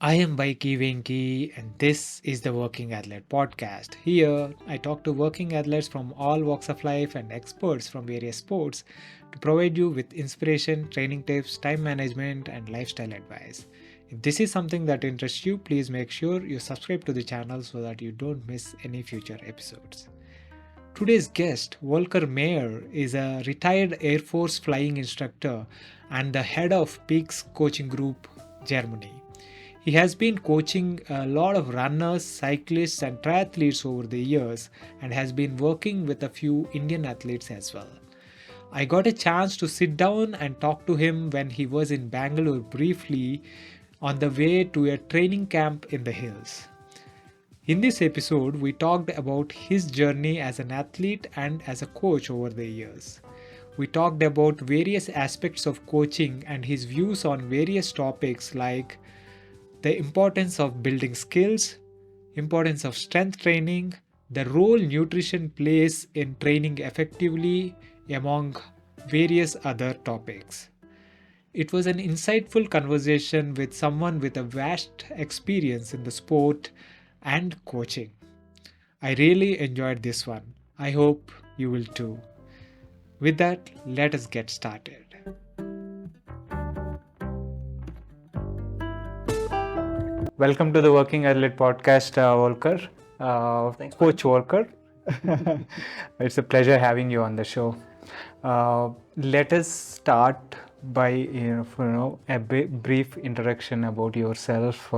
I am Baiki Venki, and this is the Working Athlete Podcast. Here, I talk to working athletes from all walks of life and experts from various sports to provide you with inspiration, training tips, time management, and lifestyle advice. If this is something that interests you, please make sure you subscribe to the channel so that you don't miss any future episodes. Today's guest, Volker Maier, is a retired Air Force flying instructor and the head of Peaks Coaching Group, Germany. He has been coaching a lot of runners, cyclists, and triathletes over the years and has been working with a few Indian athletes as well. I got a chance to sit down and talk to him when he was in Bangalore briefly on the way to a training camp in the hills. In this episode, we talked about his journey as an athlete and as a coach over the years. We talked about various aspects of coaching and his views on various topics like the importance of building skills, importance of strength training, the role nutrition plays in training effectively, among various other topics. It was an insightful conversation with someone with a vast experience in the sport and coaching. I really enjoyed this one. I hope you will too. With that, let us get started. Welcome to the Working Athlete Podcast, Volker. Thanks, Coach Volker. It's a pleasure having you on the show. Let us start by a brief introduction about yourself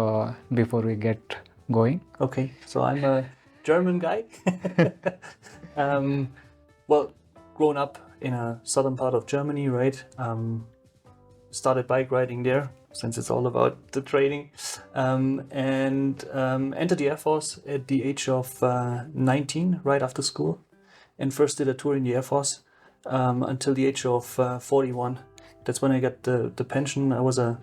before we get going. Okay, so I'm a German guy. Well, grown up in a southern part of Germany, right? Started bike riding there since it's all about the training, and entered the Air Force at the age of 19, right after school, and first did a tour in the Air Force until the age of 41. That's when I got the pension. I was a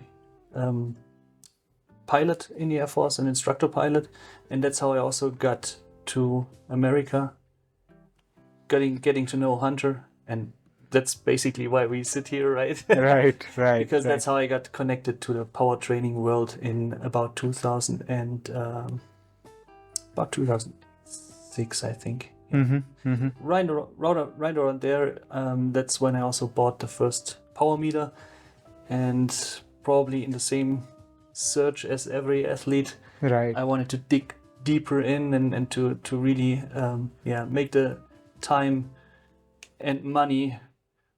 pilot in the Air Force, an instructor pilot, and that's how I also got to America, getting to know Hunter, and that's basically why we sit here, right? Right. Because that's how I got connected to the power training world in about 2000 and about 2006, I think. Right around there. That's when I also bought the first power meter, and probably in the same search as every athlete, Right. I wanted to dig deeper in and to really make the time and money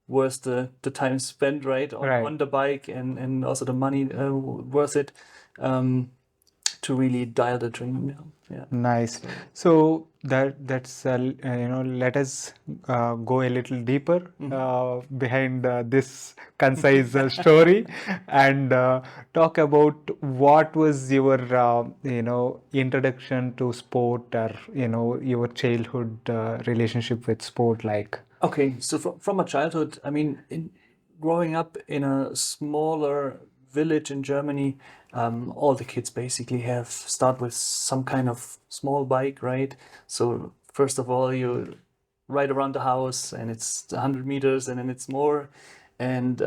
worth the time spent on the bike, and also the money worth it, to really dial the training down. Yeah. Nice. So that's let us go a little deeper behind this concise story and talk about what was your introduction to sport, or your childhood relationship with sport like. Okay, so from my childhood, I mean, growing up in a smaller village in Germany, all the kids basically start with some kind of small bike, right? So first of all, you ride around the house, and it's 100 meters, and then it's more. And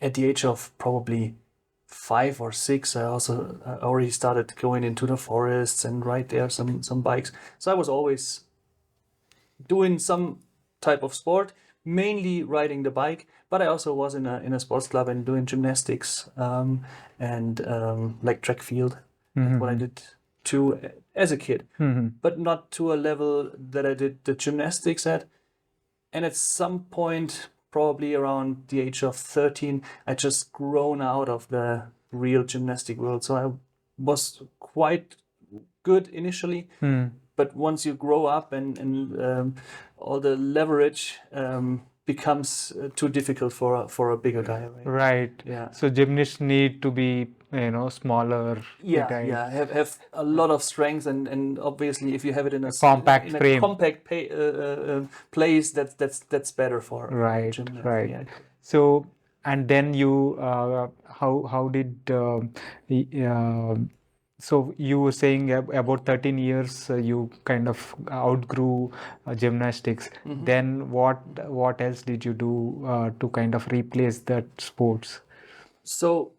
at the age of probably 5 or 6, I already started going into the forests and ride there some bikes. So I was always doing some type of sport, mainly riding the bike, but I also was in a sports club and doing gymnastics, and like track field. That's what I did too as a kid, but not to a level that I did the gymnastics at. And at some point, probably around the age of 13, I just grown out of the real gymnastic world. So I was quite good initially, but once you grow up and all the leverage becomes too difficult for a bigger guy, right? Right. Yeah. So gymnasts need to be smaller. Have a lot of strength, and obviously if you have it in a compact frame. compact place, that's better for Right. gymnast. Right. Yeah. So, and then you how did so you were saying about 13 years you kind of outgrew gymnastics. Then what else did you do to kind of replace that sports? So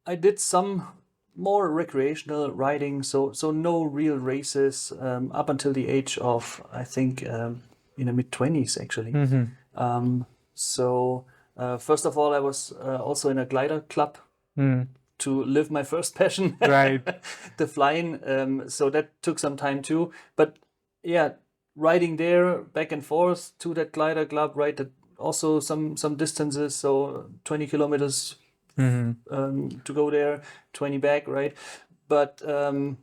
I did some more recreational riding, so no real races up until the age of, I think, in the mid-20s actually. So first of all, I was also in a glider club to live my first passion, Right. the flying. So that took some time too. But yeah, riding there back and forth to that glider club, right? That also some distances, so 20 kilometers to go there, 20 back, right? But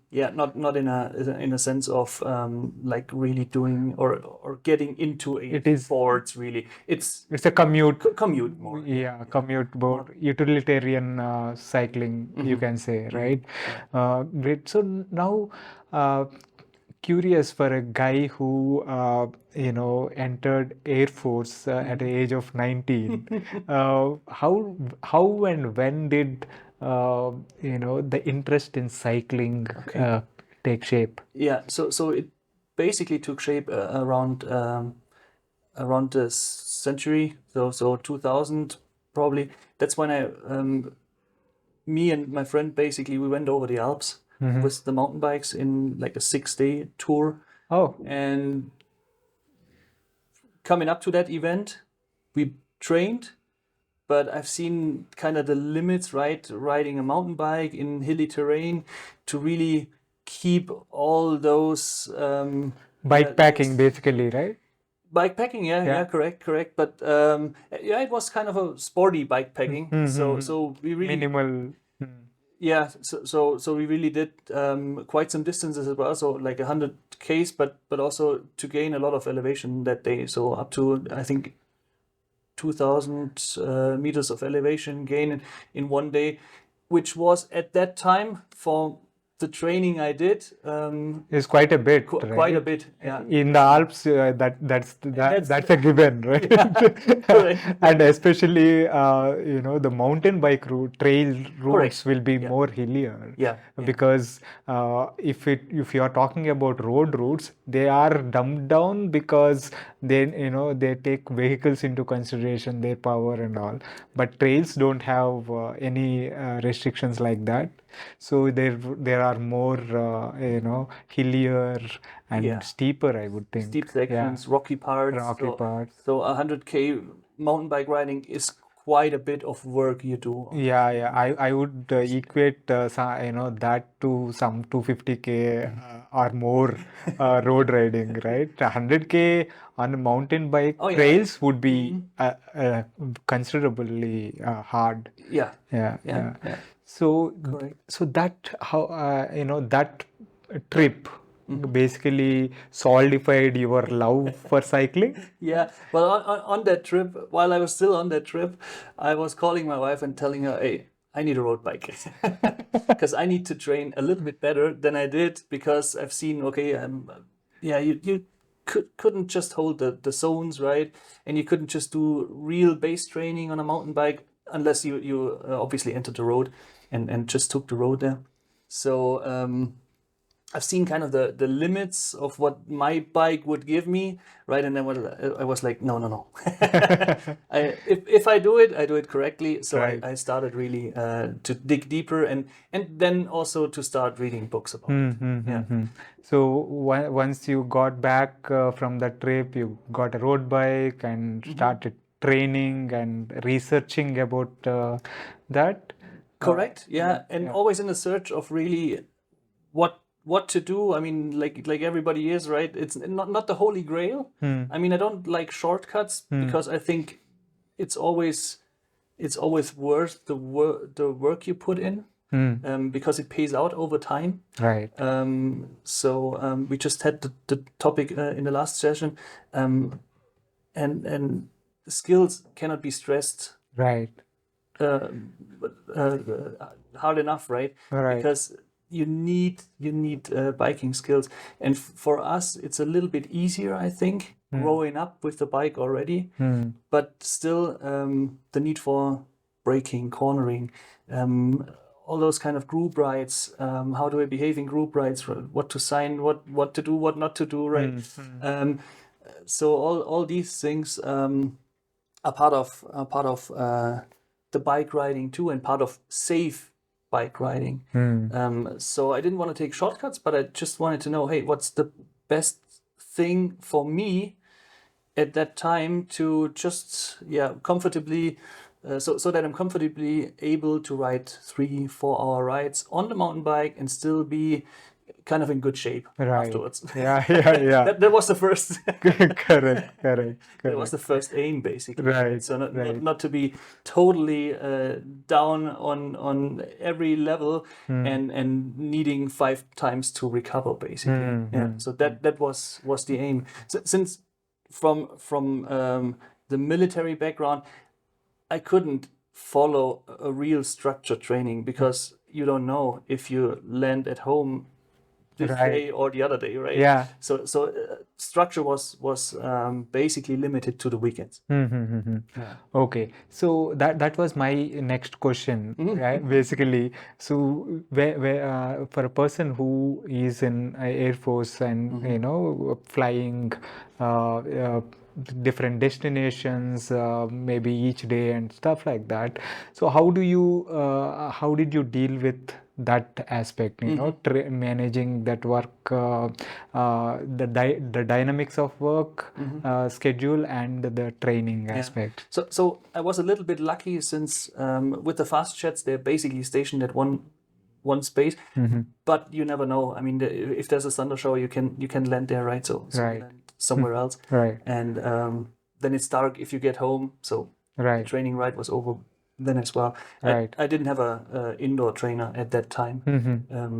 yeah, not in a sense of like really doing or getting into a It is. sports really. It's It's a commute. commute more. Yeah, commute board, utilitarian cycling, you can say, right? Great. So now, curious for a guy who, entered Air Force at the age of 19, how and when did, the interest in cycling take shape? Yeah, so it basically took shape around the century, so 2000 probably. That's when me and my friend basically we went over the Alps with the mountain bikes in like a 6-day tour. Oh, And coming up to that event, we trained, but I've seen kind of the limits, right? Riding a mountain bike in hilly terrain to really keep all those bike packing, basically, right? bike packing, yeah, correct. But yeah, it was kind of a sporty bike packing. So we really Minimal. yeah, so we really did quite some distances as well. So like 100 k's, but also to gain a lot of elevation that day. So up to I think 2,000 meters of elevation gain in one day, which was at that time for the training I did Is quite a bit, quite right? a bit. Yeah, In the Alps, that's a given, right? correct. And especially, the mountain bike trail routes Correct. will be Yeah. more hillier. Yeah. Because if you are talking about road routes, they are dumbed down because they take vehicles into consideration, their power and all. But trails don't have any restrictions like that. So there are more hillier and Yeah. steeper, I would think. Steep sections, rocky parts. Rocky parts. So 100K mountain bike riding is quite a bit of work you do. Yeah. I would equate that to some 250K or more road riding, right? 100K on a mountain bike Oh, yeah. trails would be considerably hard. Yeah. Yeah. Yeah. So, Correct. so that how that trip basically solidified your love for cycling. Yeah. Well, on that trip, while I was still on that trip, I was calling my wife and telling her, "Hey, I need a road bike because I need to train a little bit better than I did because I've seen, okay, yeah, you couldn't just hold the zones, right? And you couldn't just do real base training on a mountain bike unless you obviously entered the road and just took the road there. So I've seen kind of the limits of what my bike would give me, right? And then I was like, no. If I do it correctly. So Right. I started really to dig deeper and then also to start reading books about it. Yeah. So once you got back from that trip, you got a road bike and started training and researching about that. Correct. Yeah. And always in the search of really what to do. I mean, like everybody is, right? It's not the holy grail. I mean, I don't like shortcuts because I think it's always worth the work you put in because it pays out over time. Right. So we just had the topic in the last session, and skills cannot be stressed Right. hard enough, right? Right. Because you need biking skills, and for us, it's a little bit easier, I think, growing up with the bike already. But still, the need for braking, cornering, all those kind of group rides. How do I behave in group rides? What to sign? What to do? What not to do? Right. So all these things are part of the bike riding too, and part of safe bike riding. So I didn't want to take shortcuts, but I just wanted to know, hey, what's the best thing for me at that time to just comfortably so that I'm comfortably able to ride 3-4 hour rides on the mountain bike and still be kind of in good shape Right. afterwards. Yeah. That was the first Correct. that was the first aim, basically. Right. So not to be totally down on every level and needing 5 times to recover, basically. So that was the aim. So, since from the military background, I couldn't follow a real structured training because you don't know if you land at home this day or the other day, right? Yeah. So structure was basically limited to the weekends. Okay, so that was my next question, right? Basically, so where for a person who is in Air Force and flying different destinations, maybe each day and stuff like that. So how did you deal with that aspect? Managing that work, the dynamics of work, schedule, and the training aspect. So I was a little bit lucky since with the fast jets, they're basically stationed at one space, but you never know. I mean, if there's a thunder shower, you can land there, right? So you land somewhere else, Right. And then it's dark if you get home. So the training ride was over then as well. Right. I didn't have a indoor trainer at that time.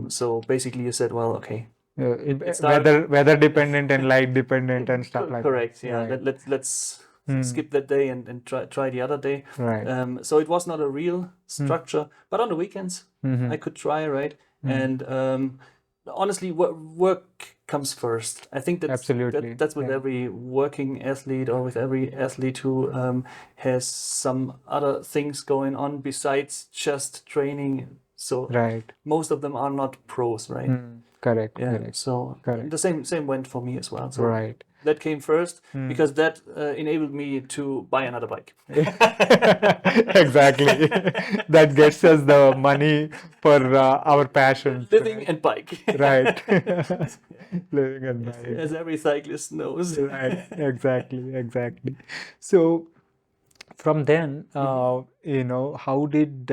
So basically, you said, well, okay. Weather dependent and light dependent and stuff like correct. that. Yeah. Let's skip that day and try the other day. Right. So it was not a real structure, but on the weekends I could try, right? And honestly, work comes first. I think that's with every working athlete or with every athlete who has some other things going on besides just training. So most of them are not pros, right? Correct. Yeah. Correct. So Correct. the same went for me as well. So Right. that came first because that enabled me to buy another bike. Exactly. That gets us the money for our passion. Living and bike. Right. Living and bike. As every cyclist knows. Right. Exactly. So from then, how did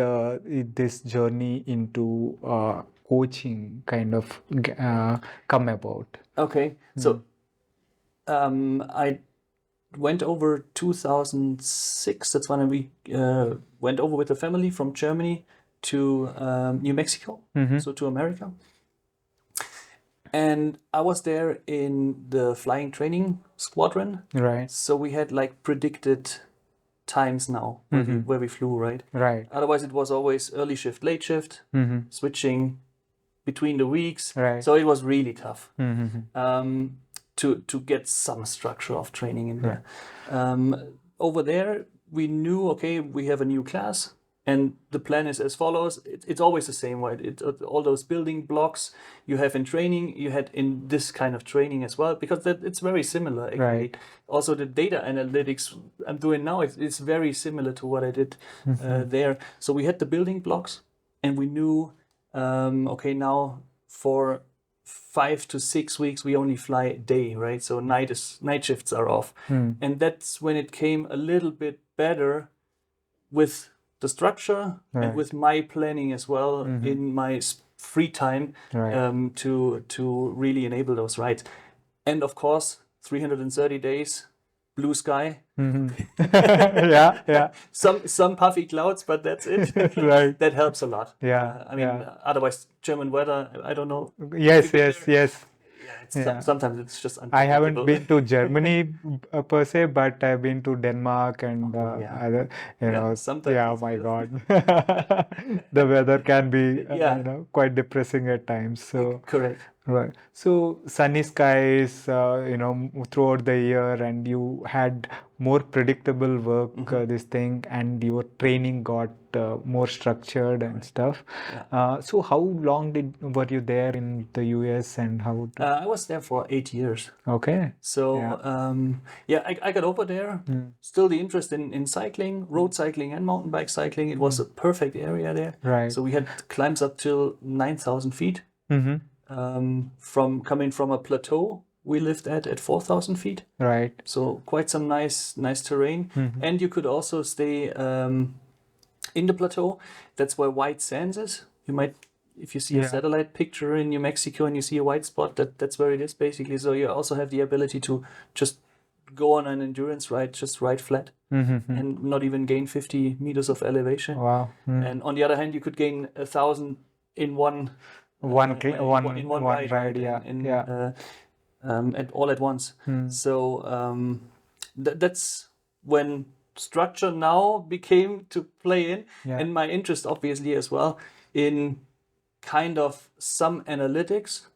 this journey into coaching kind of come about? Okay. So I went over 2006. That's when we went over with the family from Germany to New Mexico, so to America. And I was there in the flying training squadron. Right. So we had like predicted times now where we flew, right? Right. Otherwise, it was always early shift, late shift, switching between the weeks. Right. So it was really tough. To get some structure of training in there. Over there, we knew, okay, we have a new class, and the plan is as follows. It's always the same, right? All those building blocks you have in training, you had in this kind of training as well, because it's very similar, actually. Right. Also, the data analytics I'm doing now, it's very similar to what I did there. So we had the building blocks, and we knew, okay, now for 5 to 6 weeks we only fly day, right? So night shifts are off, and that's when it came a little bit better with the structure and with my planning as well in my free time to really enable those rides. And of course, 330 days, blue sky. Yeah. Some puffy clouds, but that's it. Right. That helps a lot. Yeah. I mean, otherwise German weather, I don't know. Yes. Sometimes it's just I unpredictable. haven't been to Germany per se, but I've been to Denmark and other, sometimes oh my God, the weather can be quite depressing at times. So correct. Right. So sunny skies, throughout the year, and you had more predictable work, this thing, and your training got more structured and stuff. So how long were you there in the US, and how? I was was there for 8 years. Okay. So I got over there. Still the interest in cycling, road cycling and mountain bike cycling. It was a perfect area there. Right. So we had climbs up till 9,000 feet. From coming from a plateau we lived at 4,000 feet. Right. So quite some nice terrain. And you could also stay in the plateau. That's where White Sands is. You might, if you see a satellite picture in New Mexico and you see a white spot, that's where it is basically. So you also have the ability to just go on an endurance ride, just ride flat and not even gain 50 meters of elevation. Wow. And on the other hand, you could gain 1,000 in one ride. All at once. So that's when structure now became to play in, and my interest obviously as well in kind of some analytics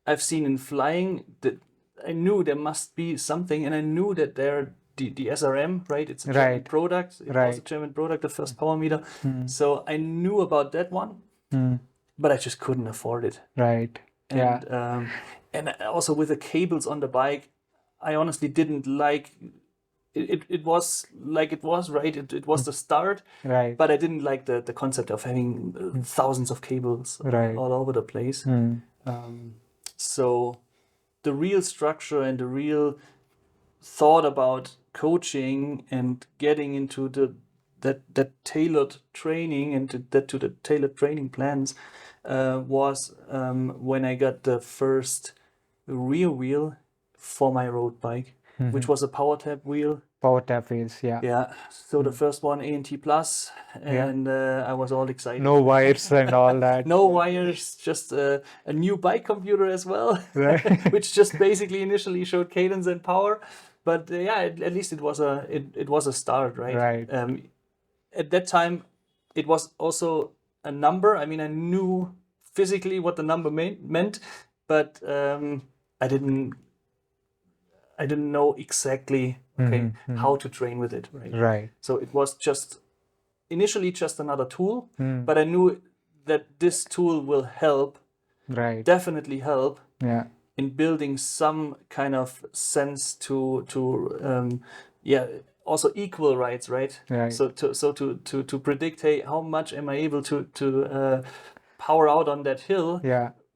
I've seen in flying. That I knew there must be something, and I knew that the SRM, right? It's a German product. It was a German product, the first power meter. So I knew about that one, but I just couldn't afford it. Right. And and also with the cables on the bike, I honestly didn't like it. It was like it was right. It was the start, Right. but I didn't like the concept of having thousands of cables all over the place. So the real structure and the real thought about coaching and getting into that tailored training and to the tailored training plans was when I got the first rear wheel for my road bike, which was a power tab wheel. Power tap wheels, Yeah. So the first one, A&T Plus, and I was all excited. No wires and all that. No wires, just a new bike computer as well, Right. which just basically initially showed cadence and power. But at least it was a start, right? Right. At that time, it was also a number. I mean, I knew physically what the number meant, but I didn't know exactly how to train with it, right? Right. So it was just initially just another tool, but I knew that this tool will help, definitely help, in building some kind of sense to also equal rights, right? So to predict, hey, how much am I able to power out on that hill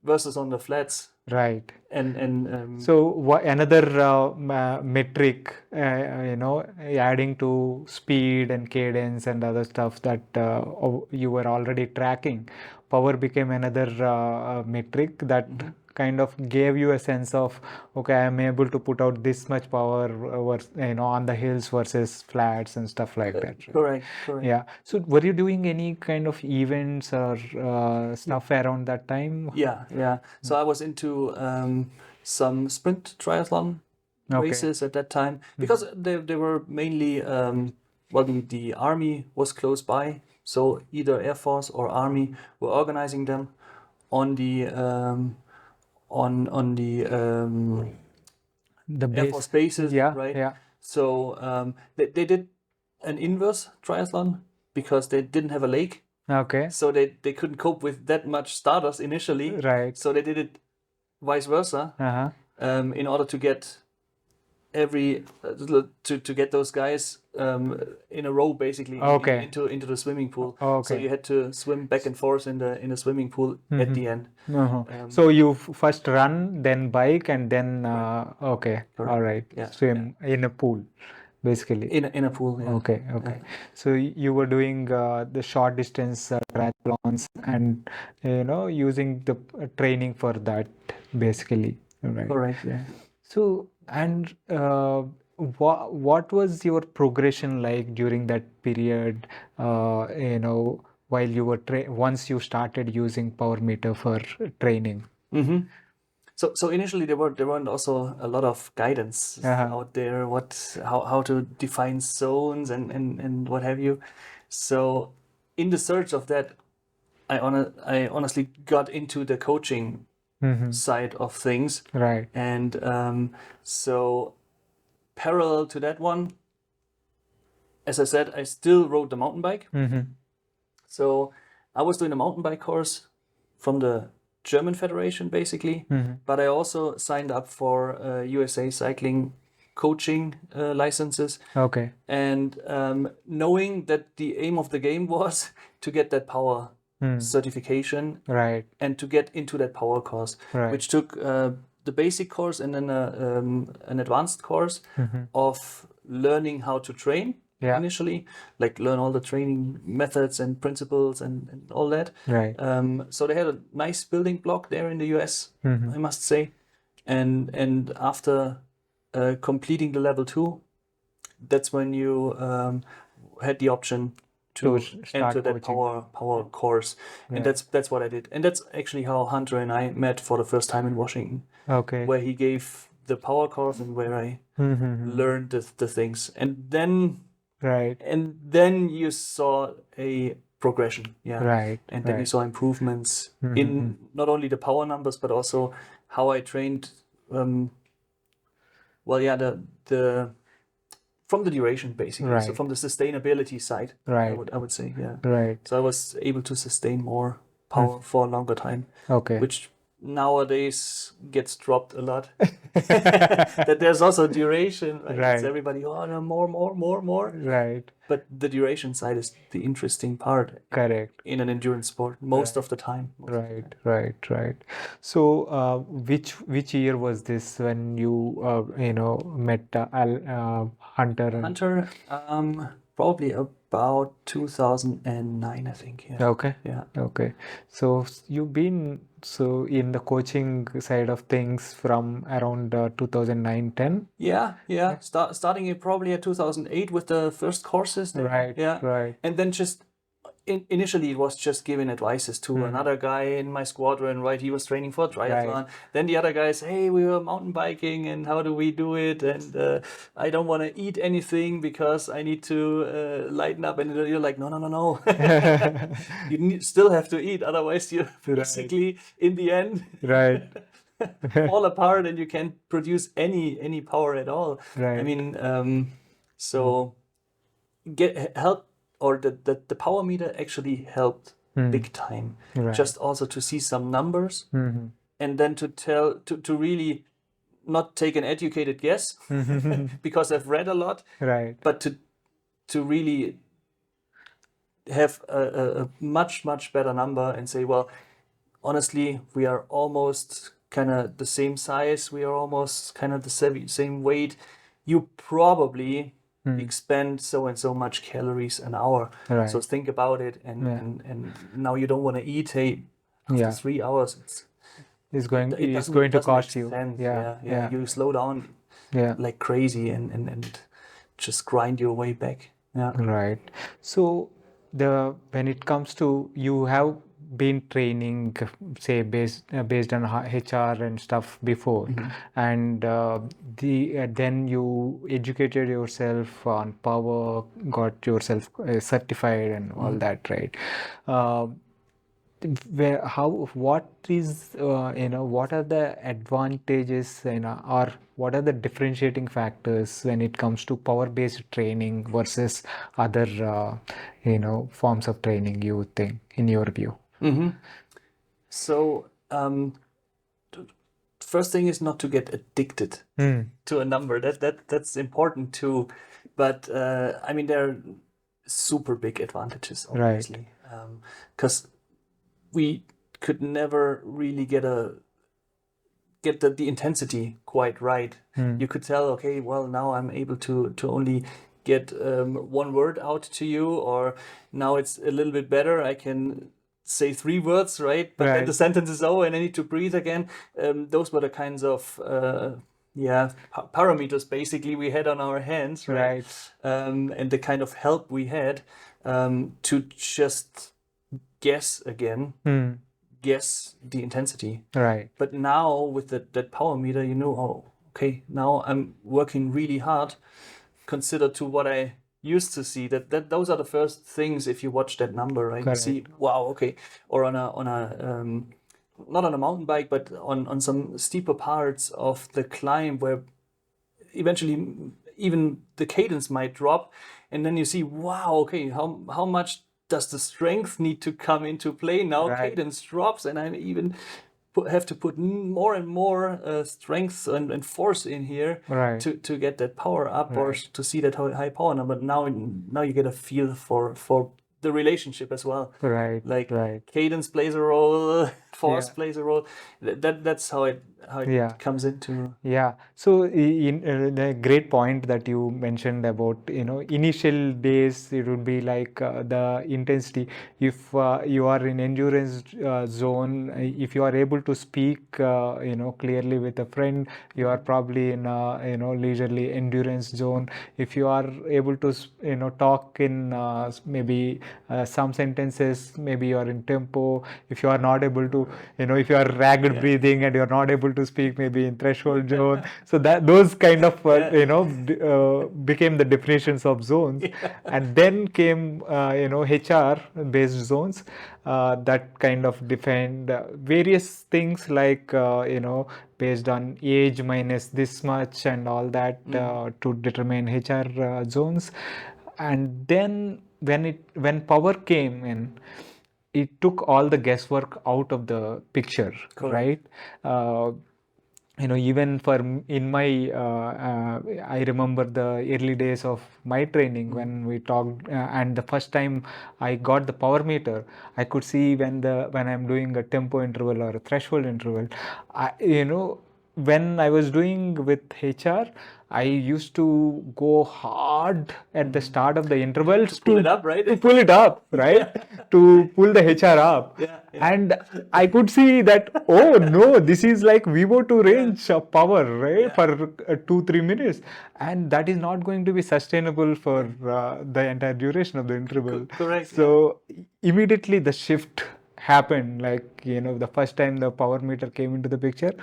versus on the flats? Right. And so another metric, adding to speed and cadence and other stuff that you were already tracking, power became another metric that kind of gave you a sense of, okay, I am able to put out this much power on the hills versus flats and stuff like that. Correct. Yeah. So were you doing any kind of events or stuff around that time? Yeah. So I was into some sprint triathlon races at that time, because they were mainly the army was close by, so either Air Force or Army were organizing them on the Air Force bases, right? Yeah. So they did an inverse triathlon because they didn't have a lake. Okay. So they couldn't cope with that much starters initially. Right. So they did it vice versa, in order to get to get those guys in a row, basically, into the swimming pool. So you had to swim back and forth in the swimming pool at the end. So you first run, then bike, and then all right, swim in a pool, basically. In a pool. Yeah. Okay. So you were doing the short distance triathlons and using the training for that, basically. Right. Correct. Yeah. So, and what was your progression like during that period? While you were once you started using power meter for training. So initially there weren't also a lot of guidance out there, how to define zones and what have you. So in the search of that, I honestly got into the coaching side of things. Right. And so parallel to that one, as I said, I still rode the mountain bike. So I was doing a mountain bike course from the German federation basically, but I also signed up for USA cycling coaching licenses. Okay. And knowing that the aim of the game was to get that power certification Right. and to get into that power course, Right. which took the basic course and then an advanced course of learning how to train Yeah. initially, like learn all the training methods and principles and all that. Right. So they had a nice building block there in the US, I must say. And after completing the level 2, that's when you had the option to start enter that coaching. power course, and that's what I did, and that's actually how Hunter and I met for the first time in Washington, Okay. where he gave the power course and where I learned the things, and then Right. you saw a progression, Right. and then you saw improvements in not only the power numbers but also how I trained. The from the duration basically, so Right. from the sustainability side, Right. I would say, yeah. Right. So I was able to sustain more power for a longer time, Okay. which nowadays gets dropped a lot. That there's also duration, right? Right. It's everybody, oh no, more. Right. But the duration side is the interesting part Correct. in an endurance sport most of the time. Right. So, which year was this when you met Hunter and Hunter, probably about 2009, I think. Yeah. okay. Yeah. Okay. So you've been in the coaching side of things from around 2009-10. Yeah. Starting in probably at 2008 with the first courses there. Right. Yeah. Right. And then just initially it was just giving advices to another guy in my squadron, right? He was training for triathlon. Right. Then the other guys, hey, we were mountain biking and how do we do it? And I don't want to eat anything because I need to lighten up. And you're like, no. You still have to eat, otherwise you basically in the end Right. fall apart and you can't produce any power at all. Right. I mean, so get help, or the power meter actually helped big time. Right. Just also to see some numbers and then to really not take an educated guess because I've read a lot, Right. but to really have a much better number and say, well, honestly, we are almost kind of the same size, we are almost kind of the same weight. You probably expend so and so much calories an hour. Right. So think about it, and now you don't want to eat. Hey, after 3 hours, It's going to doesn't cost make you. sense. Yeah. You slow down like crazy and just grind your way back. Yeah. Right. So when it comes to, you have been training, say based on HR and stuff before, and then you educated yourself on power, got yourself certified and all that, right? What is what are the advantages, or what are the differentiating factors when it comes to power based training versus other forms of training, you would think, in your view? So first thing is not to get addicted to a number. That's important too, but I mean there are super big advantages, obviously, because we could never really get the intensity quite right. You could tell, okay, well, now I'm able to only get one word out to you, or now it's a little bit better, I can say 3 words, right? But then the sentence is over and I need to breathe again. Those were the kinds of parameters basically we had on our hands, right? And the kind of help we had to just guess again, guess the intensity. Right. But now with that power meter, oh, okay, now I'm working really hard, consider to what I used to see. That those are the first things if you watch that number, right? You see, wow, okay. Or on a not on a mountain bike, but on some steeper parts of the climb where eventually even the cadence might drop, and then you see, wow, okay, how much does the strength need to come into play now? Cadence drops, and I'm even have to put more and more strength and force in here Right. to get that power up or Right. to see that high power number. Now you get a feel for the relationship as well. Right. Like Right. cadence plays a role, force Yeah. plays a role. That's how it Yeah. comes into. Yeah. So in the great point that you mentioned about, initial days, it would be like the intensity. If you are in endurance zone, if you are able to speak, clearly with a friend, you are probably in a, leisurely endurance zone. If you are able to, talk in maybe some sentences, maybe you are in tempo. If you are not able to, if you are ragged breathing and you are not able to speak, maybe in threshold zone. So that those kind of became the definitions of zones. And then came HR based zones that kind of defined various things like based on age minus this much and all that to determine HR zones. And then when power came in, it took all the guesswork out of the picture. Correct. Right? Even for in my I remember the early days of my training when we talked, and the first time I got the power meter, I could see when I'm doing a tempo interval or a threshold interval. When I was doing with HR, I used to go hard at the start of the intervals to pull it up, right? To pull it up, right? To pull the HR up. Yeah. And I could see that, oh no, this is like VO2 range of power, right? For 2-3 minutes. And that is not going to be sustainable for the entire duration of the interval. Correct. So immediately the shift happened. Like, the first time the power meter came into the picture,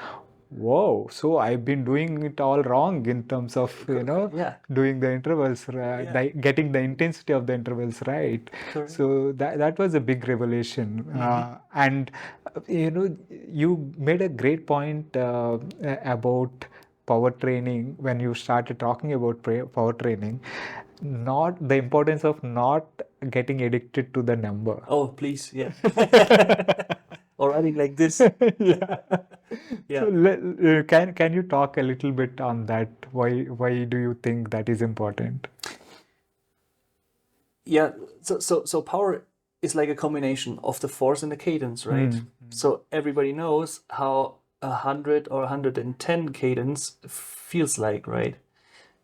whoa, so I've been doing it all wrong in terms of, doing the intervals, getting the intensity of the intervals right. Correct. So that was a big revelation. And, you made a great point about power training when you started talking about power training. Not the importance of not getting addicted to the number. Oh, please, yeah. Or running like this. Yeah. Yeah. So can you talk a little bit on that? Why do you think that is important? Yeah. So power is like a combination of the force and the cadence, right? So everybody knows how 100 or 110 cadence feels like, right?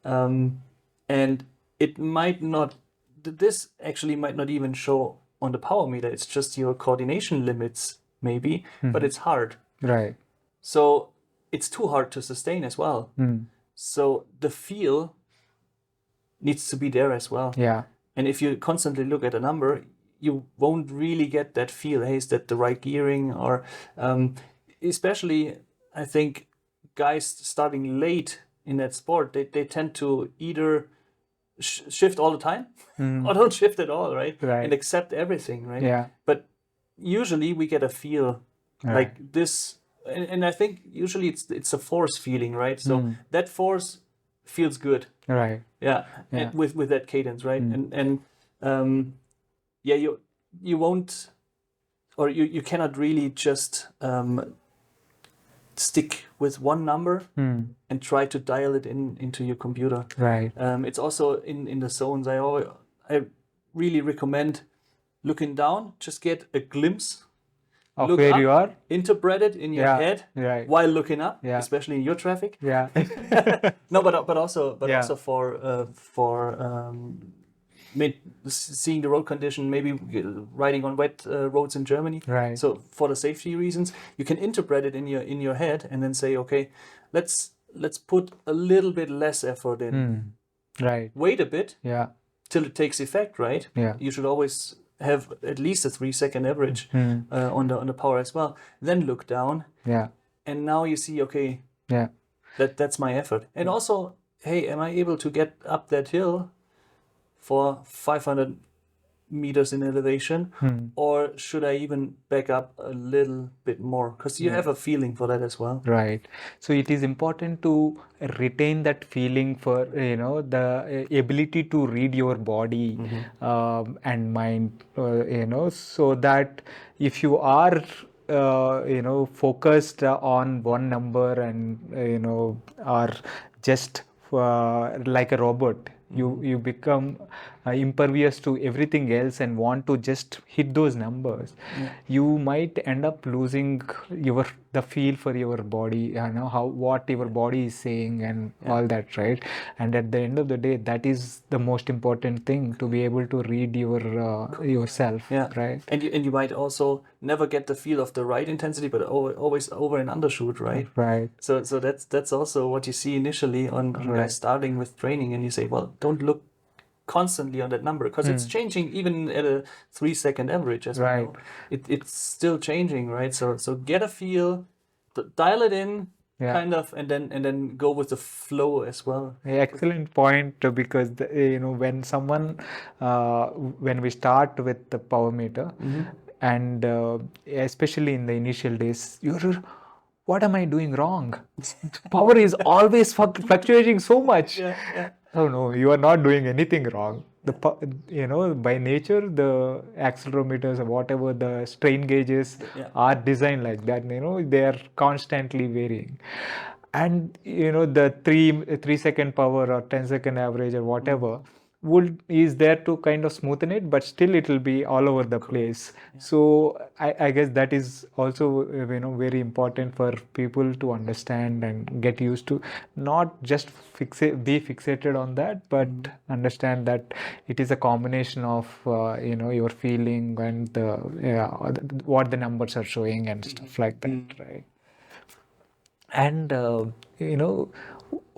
And it might not. This actually might not even show on the power meter. It's just your coordination limits, maybe, but it's hard. Right. So it's too hard to sustain as well. So the feel needs to be there as well. Yeah. And if you constantly look at a number, you won't really get that feel. Hey, is that the right gearing? Or especially, I think guys starting late in that sport, they tend to either shift all the time or don't shift at all, right? And accept everything, right? Yeah. But usually we get a feel like this, and I think usually it's a force feeling, right? So that force feels good, right? Yeah. And with that cadence, right? And you won't, or you cannot really just stick with one number and try to dial it into your computer. Right. It's also in the zones. I really recommend looking down. Just get a glimpse of look where up, you are. Interpret it in your head while looking up, especially in your traffic. Yeah. No, but also for seeing the road condition, maybe riding on wet roads in Germany. Right. So for the safety reasons, you can interpret it in your head and then say, okay, let's put a little bit less effort in. Right. Wait a bit. Yeah. Till it takes effect, right? Yeah. You should always have at least a 3-second average on the power as well. Then look down. Yeah. And now you see, okay. Yeah. That's my effort. And also, hey, am I able to get up that hill for 500 meters in elevation, or should I even back up a little bit more? Because you have a feeling for that as well. Right. So it is important to retain that feeling for the ability to read your body and mind, so that if you are focused on one number and are just like a robot. You become impervious to everything else and want to just hit those numbers. You might end up losing the feel for your body, how what your body is saying and all that, right? And at the end of the day, that is the most important thing, to be able to read yourself, right? And you might also never get the feel of the right intensity, but always over and undershoot, right? Right. So that's also what you see initially on guys starting with training, and you say, well, don't look constantly on that number, because it's changing even at a 3-second average, as we know. It's still changing, right? So get a feel, dial it in, kind of, and then go with the flow as well. Excellent point, because when we start with the power meter, and especially in the initial days, what am I doing wrong? Power is always fluctuating so much. Oh no, you are not doing anything wrong. By nature, the accelerometers or whatever the strain gauges are designed like that. They are constantly varying. And the 3 second power or 10-second average or whatever is there to kind of smoothen it, but still it will be all over the place. So I guess that is also very important for people to understand and get used to, not just be fixated on that, but understand that it is a combination of your feeling and what the numbers are showing and stuff like that, right? And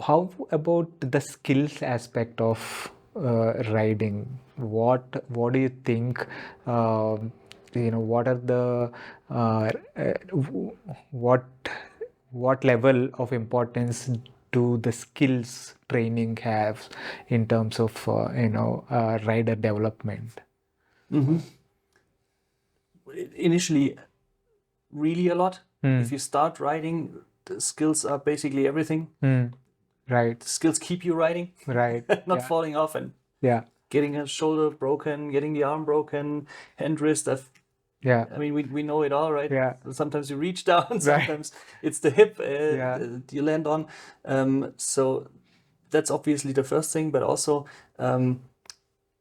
how about the skills aspect of riding? What do you think? What are the what what level of importance do the skills training have in terms of rider development? Initially, really a lot. If you start riding, the skills are basically everything. Right. The skills keep you riding, Right. not falling off and getting a shoulder broken, getting the arm broken, hand, wrist. I mean, we know it all, right? Sometimes you reach down, sometimes it's the hip you land on. So that's obviously the first thing, but also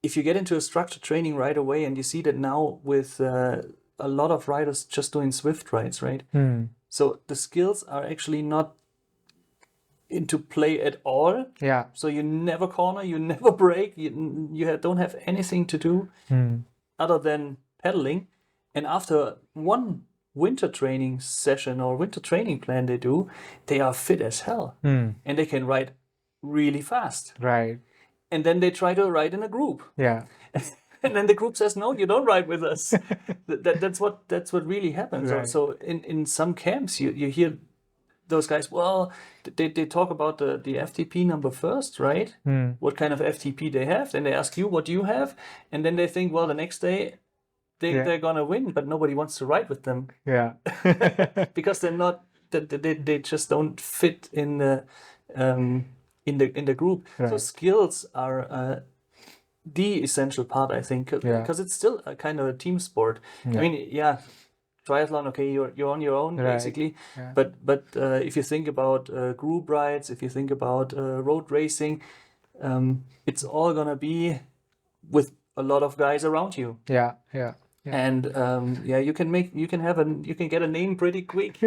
if you get into a structured training right away, and you see that now with a lot of riders just doing Swift rides, right? So the skills are actually not into play at all. So you never corner, you never brake, you don't have anything to do other than pedaling. And after one winter training session or winter training plan they are fit as hell. And they can ride really fast. Right. And then they try to ride in a group. And then the group says, no, you don't ride with us. That's what really happens. So in some camps, you hear those guys, well, they talk about the FTP number first, right? What kind of FTP they have. Then they ask you, what do you have? And then they think, well, the next day they're going to win, but nobody wants to ride with them. Because they're not, they just don't fit in the group. So skills are the essential part, I think, because it's still a kind of a team sport. I mean, triathlon, okay, you're on your own basically, but if you think about group rides, if you think about road racing, it's all gonna be with a lot of guys around you. And you can get a name pretty quick.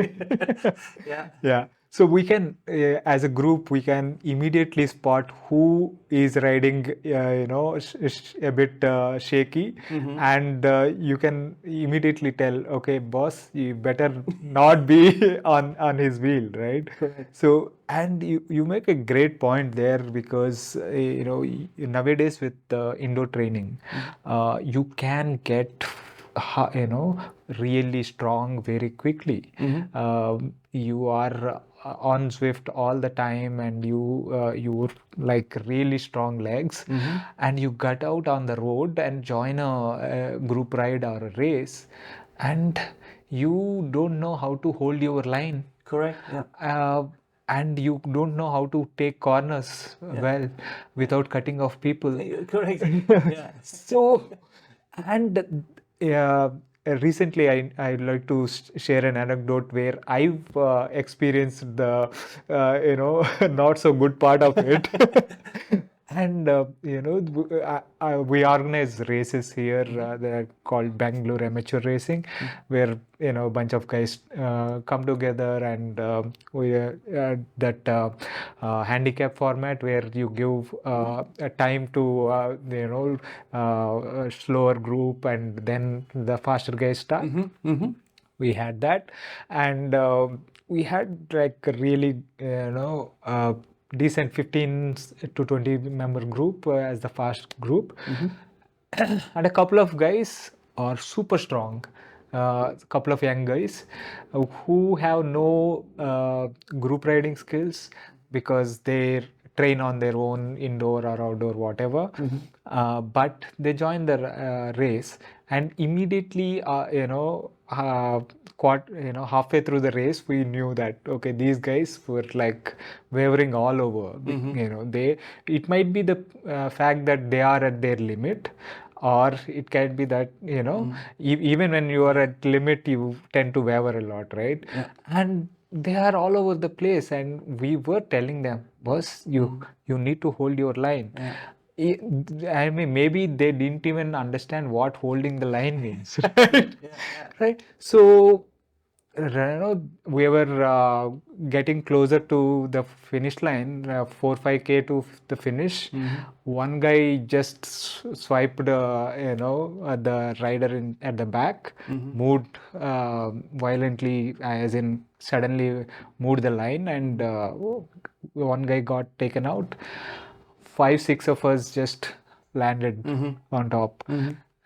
So we can, as a group, we can immediately spot who is riding, a bit shaky, and you can immediately tell, okay, boss, you better not be on his wheel, right? So, and you make a great point there, because nowadays with indoor training, you can get really strong very quickly. You are on Zwift all the time, and you like really strong legs, and you get out on the road and join a group ride or a race, and you don't know how to hold your line. Correct. And you don't know how to take corners well without cutting off people. Correct. So, and recently I'd like to share an anecdote where I've experienced the not so good part of it. And we organize races here that are called Bangalore Amateur Racing, where a bunch of guys come together, and we that handicap format where you give a time to a slower group, and then the faster guys start. We had that, and we had like a really decent 15 to 20 member group as the fast group. And a couple of guys are super strong, a couple of young guys who have no group riding skills because they train on their own, indoor or outdoor, whatever. But they join the race, and immediately halfway through the race we knew that okay, these guys were like wavering all over. They, it might be the fact that they are at their limit, or it can be that even when you are at limit you tend to waver a lot, right? And they are all over the place, and we were telling them, boss, you need to hold your line. I mean, maybe they didn't even understand what holding the line means, right? Right. So, we were getting closer to the finish line, 4-5 k to the finish. One guy just swiped, the rider at the back, moved violently, as in suddenly moved the line, and one guy got taken out. 5-6 of us just landed on top,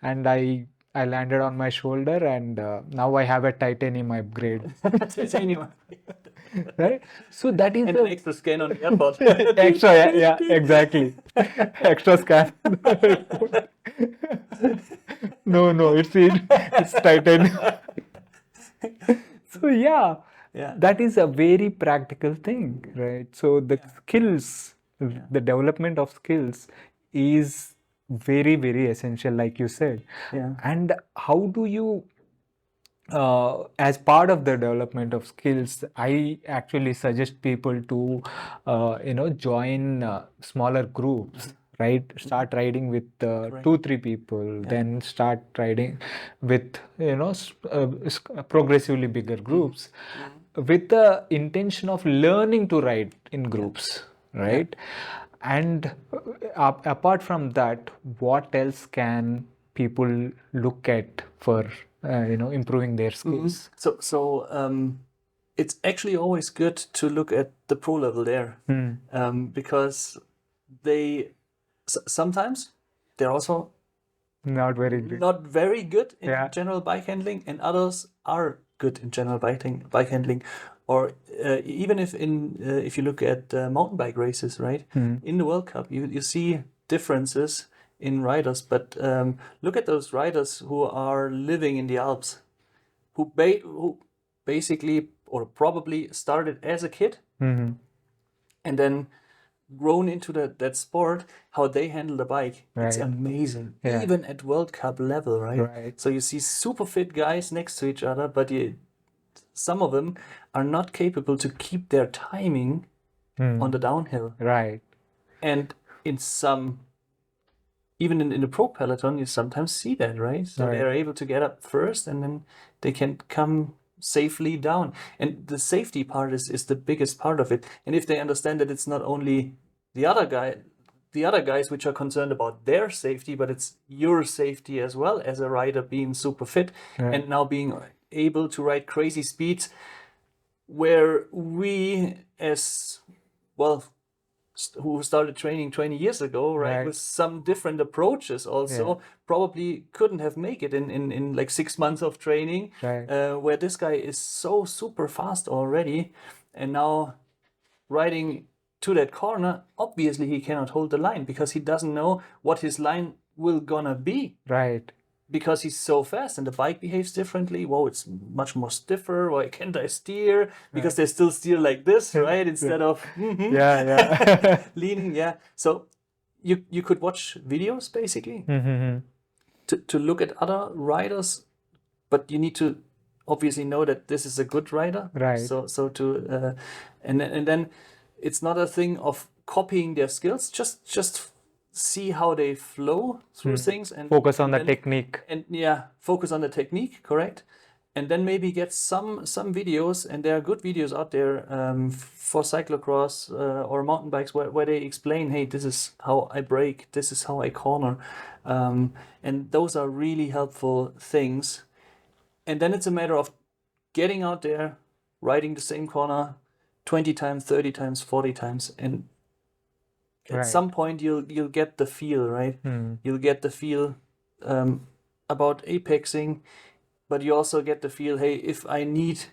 and I landed on my shoulder, and now I have a titanium upgrade. Titanium. Right? So that is And the an extra scan on the airport. extra, yeah, exactly. Extra scan. No, it's titanium. So yeah, that is a very practical thing, right? So the skills, the development of skills is very, very essential, like you said. And how do you, as part of the development of skills, I actually suggest people to, join smaller groups, right? Start riding with 2-3 people, then start riding with, progressively bigger groups, with the intention of learning to ride in groups, right? And apart from that, what else can people look at for improving their skills? So it's actually always good to look at the pro level there, because they sometimes they're also Not very good. not very good in Yeah. general bike handling, and others are good in general bike handling. Or even if you look at mountain bike races, right? In the World Cup, you see differences in riders, but look at those riders who are living in the Alps, who basically or probably started as a kid and then grown into that sport, how they handle the bike. It's Right. amazing. Yeah. Even at World Cup level, right? Right. So you see super fit guys next to each other, but some of them are not capable to keep their timing on the downhill. Right. And in some, even in the pro peloton, you sometimes see that, right? So Right. they're able to get up first, and then they can come safely down. And the safety part is the biggest part of it. And if they understand that it's not only the other guys which are concerned about their safety, but it's your safety as well as a rider being super fit and now being able to ride crazy speeds, where we as well who started training 20 years ago, right, with some different approaches also, probably couldn't have made it in like 6 months of training, where this guy is so super fast already, and now riding to that corner, obviously he cannot hold the line because he doesn't know what his line will gonna be. Right. Because he's so fast and the bike behaves differently. Whoa, it's much more stiffer. Why can't I steer? Because they still steer like this, right? Instead of leaning. Yeah. So you could watch videos basically to look at other riders but you need to obviously know that this is a good rider. Right. So to and then it's not a thing of copying their skills. Just see how they flow through things and Focus on the then, technique. and yeah, focus on the technique, correct? And then maybe get some videos, and there are good videos out there for cyclocross or mountain bikes where they explain, hey, this is how I brake, this is how I corner, and those are really helpful things. And then it's a matter of getting out there, riding the same corner 20 times, 30 times, 40 times, and at Right. some point you'll get the feel, right? You'll get the feel about apexing, but you also get the feel, hey, if I need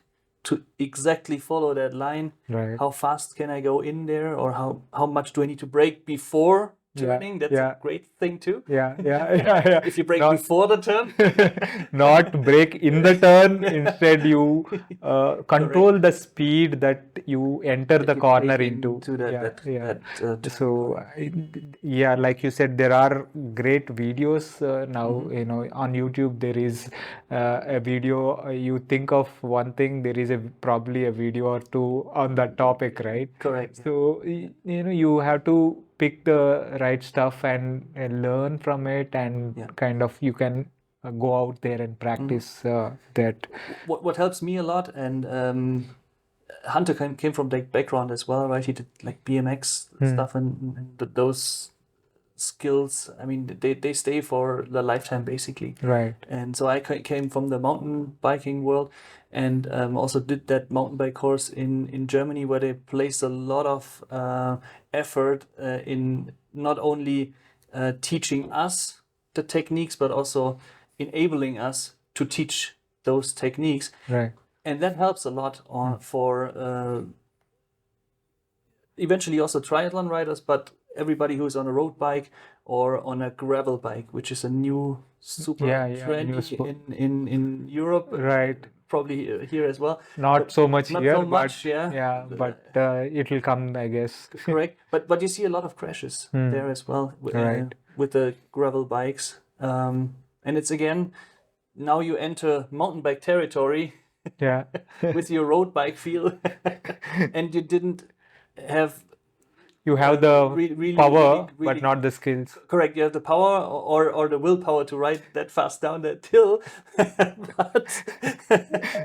to exactly follow that line, Right. how fast can I go in there, or how much do I need to brake before turning? That's Yeah. a great thing too. Yeah. Yeah. If you brake Not- before the turn, Not break in the turn. Instead, you control the speed that you enter the you corner take into. into that turn. So, yeah, like you said, there are great videos now. You know, on YouTube there is a video. You think of one thing, there is probably a video or two on that topic, right? Correct. So you know, you have to pick the right stuff and learn from it, and kind of you can go out there and practice that. What helps me a lot, and Hunter came from that background as well, right? He did like BMX stuff, and those skills, I mean, they stay for the lifetime basically. Right. And so I came from the mountain biking world, and also did that mountain bike course in Germany, where they placed a lot of effort in not only teaching us the techniques, but also enabling us to teach those techniques. Right. And that helps a lot for eventually also triathlon riders, but everybody who's on a road bike or on a gravel bike, which is a new super trendy in Europe. Right. Probably here as well. Not so much Not here, so much, but yeah. But it will come, I guess. Correct. But you see a lot of crashes there as well with the gravel bikes. And it's again, now you enter mountain bike territory Yeah. with your road bike feel, and you didn't have. You have the power, really, but not the skills. Correct. You have the power or the willpower to ride that fast down that hill,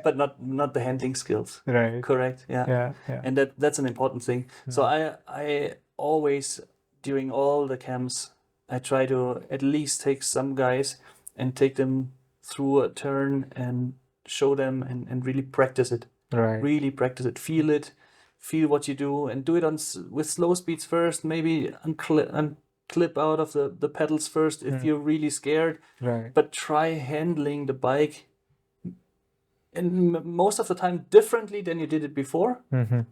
but not the handling skills. Right. Correct. Yeah. And that's an important thing. So I always, during all the camps, I try to at least take some guys and take them through a turn and show them and really practice it. Right. Really practice it. Feel it. Feel what you do, and do it with slow speeds first. Maybe unclip out of the pedals first if you're really scared. Right. But try handling the bike, and most of the time differently than you did it before,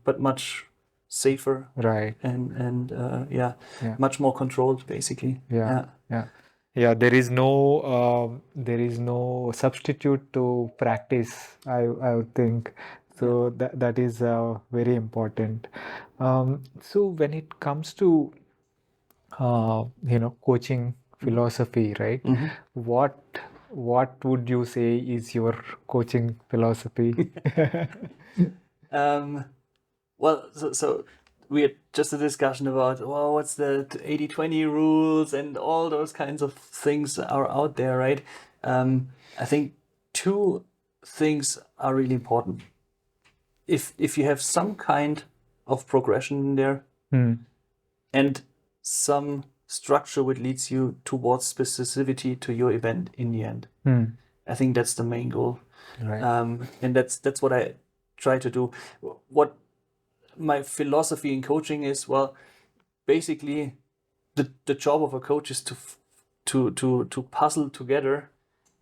but much safer. Right. And much more controlled, basically. Yeah. There is no substitute to practice, I would think. So that is very important. So when it comes to coaching philosophy, right? What would you say is your coaching philosophy? Well, so we had just a discussion about, well, what's the 80-20 rules, and all those kinds of things are out there, right? I think two things are really important. If you have some kind of progression in there and some structure which leads you towards specificity to your event in the end, I think that's the main goal. Right. And that's what I try to do. What my philosophy in coaching is, well, basically the job of a coach is to puzzle together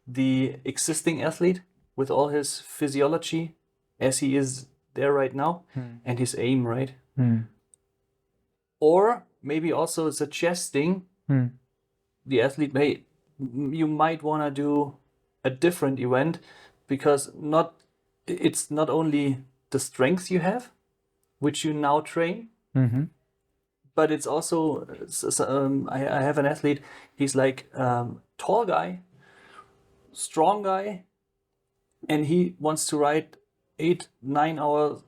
the existing athlete with all his physiology as he is there right now and his aim, right? Or maybe also suggesting the athlete, hey, you might want to do a different event, because it's not only the strengths you have, which you now train, but it's also I have an athlete. He's like tall guy, strong guy, and he wants to ride 8-9 hour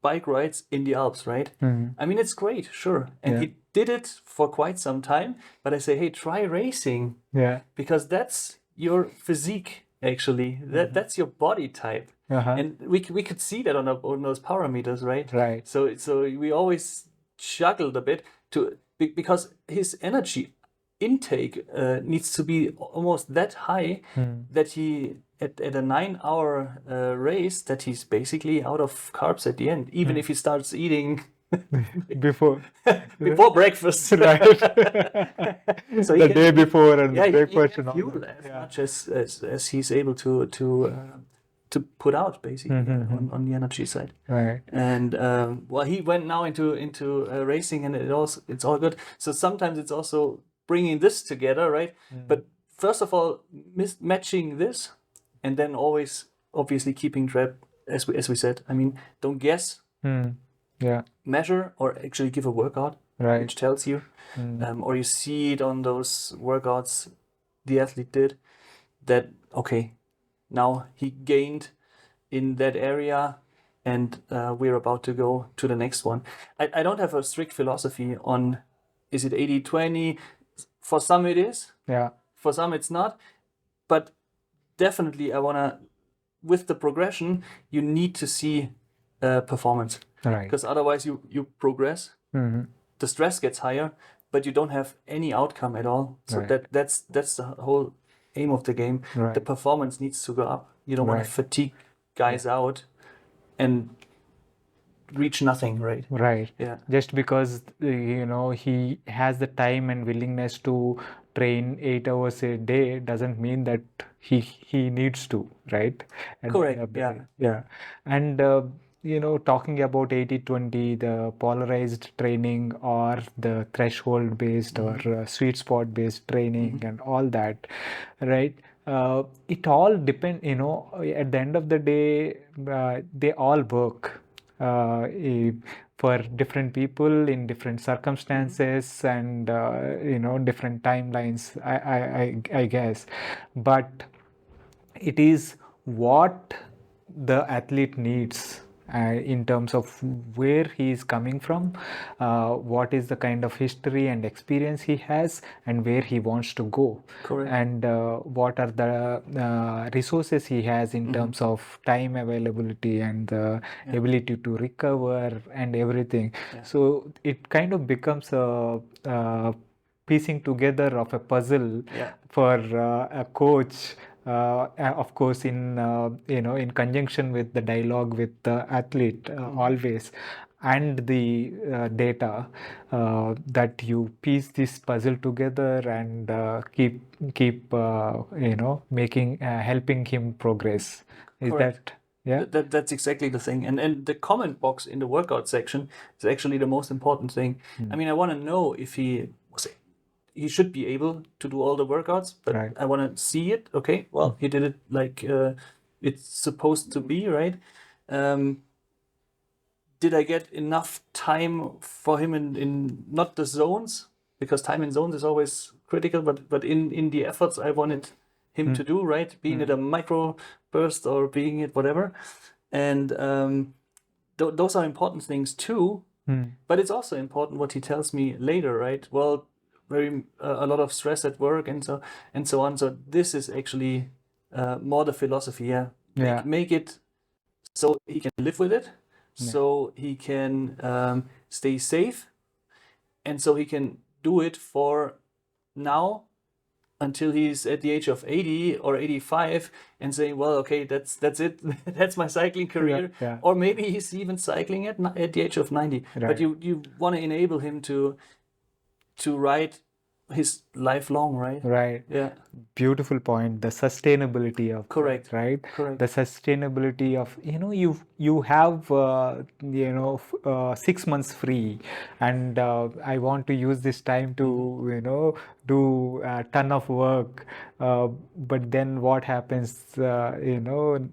bike rides in the Alps, right? I mean, it's great, sure. And Yeah. he did it for quite some time, but I say, hey, try racing Yeah. because that's your physique, actually. That's your body type. And we could see that on those parameters, right? Right. So we always juggled a bit because his energy intake needs to be almost that high that he at a 9 hour race that he's basically out of carbs at the end, even if he starts eating Before. before breakfast. Right. So The day before and the he breakfast can and all fuel that. as Yeah. much as he's able to put out basically on the energy side. Right. And well, he went now into racing, and it's all good. So sometimes it's also bringing this together, right? But first of all, matching this, and then always obviously keeping track, as we said. I mean, don't guess, Yeah. measure, or actually give a workout Right. which tells you, or you see it on those workouts the athlete did that. Okay, now he gained in that area, and we're about to go to the next one. I don't have a strict philosophy on is it 80-20. For some it is, Yeah. for some it's not, but definitely I want to, with the progression, you need to see performance, Right. because otherwise you progress, the stress gets higher, but you don't have any outcome at all. So Right. that's the whole aim of the game. Right. The performance needs to go up. You don't want Right. to fatigue guys out and reach nothing, right? Right. Yeah. Just because he has the time and willingness to train 8 hours a day doesn't mean that he needs to, right? At the end Correct. of the Yeah. day. Yeah. And talking about 80-20, the polarized training or the threshold based or sweet spot based training and all that, right? It all depend, at the end of the day, they all work for different people in different circumstances and different timelines. I guess, but it is what the athlete needs in terms of where he is coming from, what is the kind of history and experience he has, and where he wants to go. Correct. And what are the resources he has in terms of time availability and the ability to recover and everything. So it kind of becomes a piecing together of a puzzle for a coach, of course, in conjunction with the dialogue with the athlete, always, and the data, that you piece this puzzle together and keep making helping him progress. Is Correct. that? Yeah. That's exactly the thing. And the comment box in the workout section is actually the most important thing. I mean, I want to know if he should be able to do all the workouts, but Right. I want to see it. Okay, well, he did it like it's supposed to be, right? Did I get enough time for him in not the zones, because time in zones is always critical, but in the efforts I wanted him to do, right? Being it a micro burst or being it whatever, and those are important things too. But it's also important what he tells me later, right? Well, a lot of stress at work and so on. So this is actually more the philosophy. Yeah. Yeah. Make it so he can live with it, so he can stay safe, and so he can do it for now until he's at the age of 80 or 85 and say, well, okay, that's it. That's my cycling career. Yeah. Or maybe he's even cycling at the age of 90. Right. But you want to enable him to ride his lifelong, right? Right. Yeah. Beautiful point. The sustainability of Correct. that, right? Correct. The sustainability of you have 6 months free, and I want to use this time to do a ton of work, but then what happens on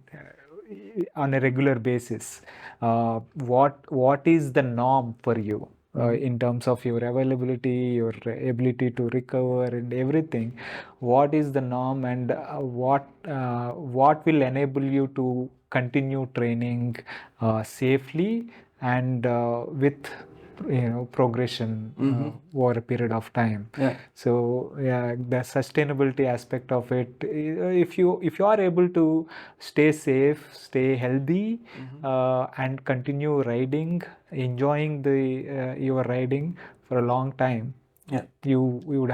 a regular basis? What is the norm for you? in terms of your availability, your ability to recover, and everything. What is the norm, and what will enable you to continue training safely and with progression over a period of time. Yeah. So yeah, the sustainability aspect of it, if you are able to stay safe, stay healthy, and continue riding, enjoying the your riding for a long time, Yeah. you would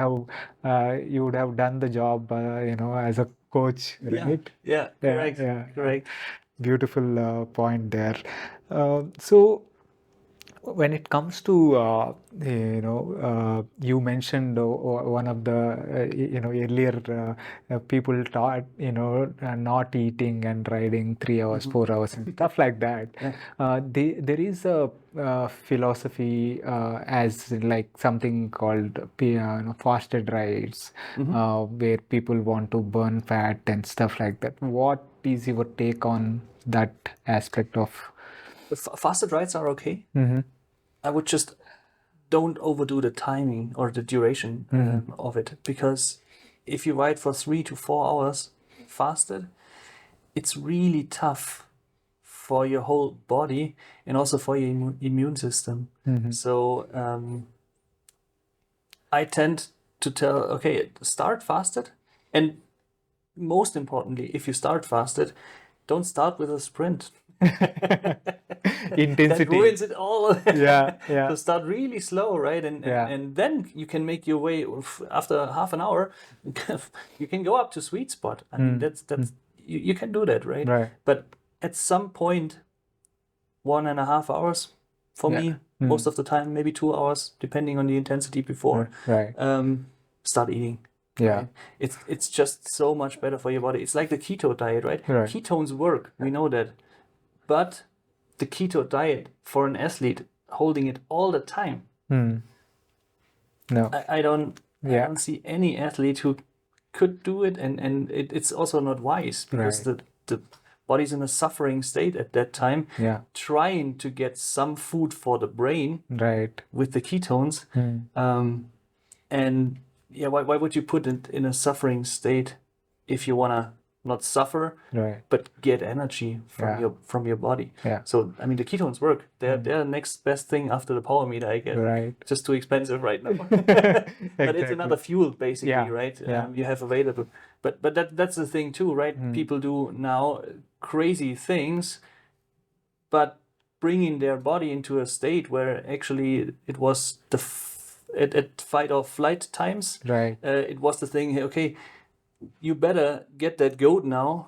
have done the job as a coach, right? Yeah. Correct. Yeah. Correct. Beautiful point there. So when it comes to you mentioned one of the earlier people taught not eating and riding 3 hours, 4 hours, and stuff like that. There is a philosophy as like something called fasted rides, where people want to burn fat and stuff like that. What is your take on that aspect of? Fasted rides are okay. I would just don't overdo the timing or the duration of it, because if you ride for 3 to 4 hours fasted, it's really tough for your whole body and also for your immune system. So I tend to tell, okay, start fasted, and most importantly, if you start fasted, don't start with a sprint. Intensity. That ruins it all. Yeah. So start really slow, right? And then you can make your way after half an hour. You can go up to sweet spot. I mean, that's you can do that, right? Right. But at some point, 1.5 hours for me, most of the time, maybe 2 hours, depending on the intensity before. Right. Start eating. Yeah. Right? It's just so much better for your body. It's like the keto diet, right? Right. Ketones work. We know that. But the keto diet for an athlete holding it all the time, no, I don't see any athlete who could do it, and it's also not wise, because the body's in a suffering state at that time, trying to get some food for the brain, right, with the ketones, and yeah, why would you put it in a suffering state if you wanna not suffer, right, but get energy from your body? Yeah. So I mean, the ketones work. They're the next best thing after the power meter, I guess. Right. Just too expensive right now. But Exactly. it's another fuel, basically, Yeah. right? Yeah. You have available. But that's the thing too, right? People do now crazy things, but bringing their body into a state where actually it was at fight or flight times. Right. It was the thing. Okay, you better get that goat now,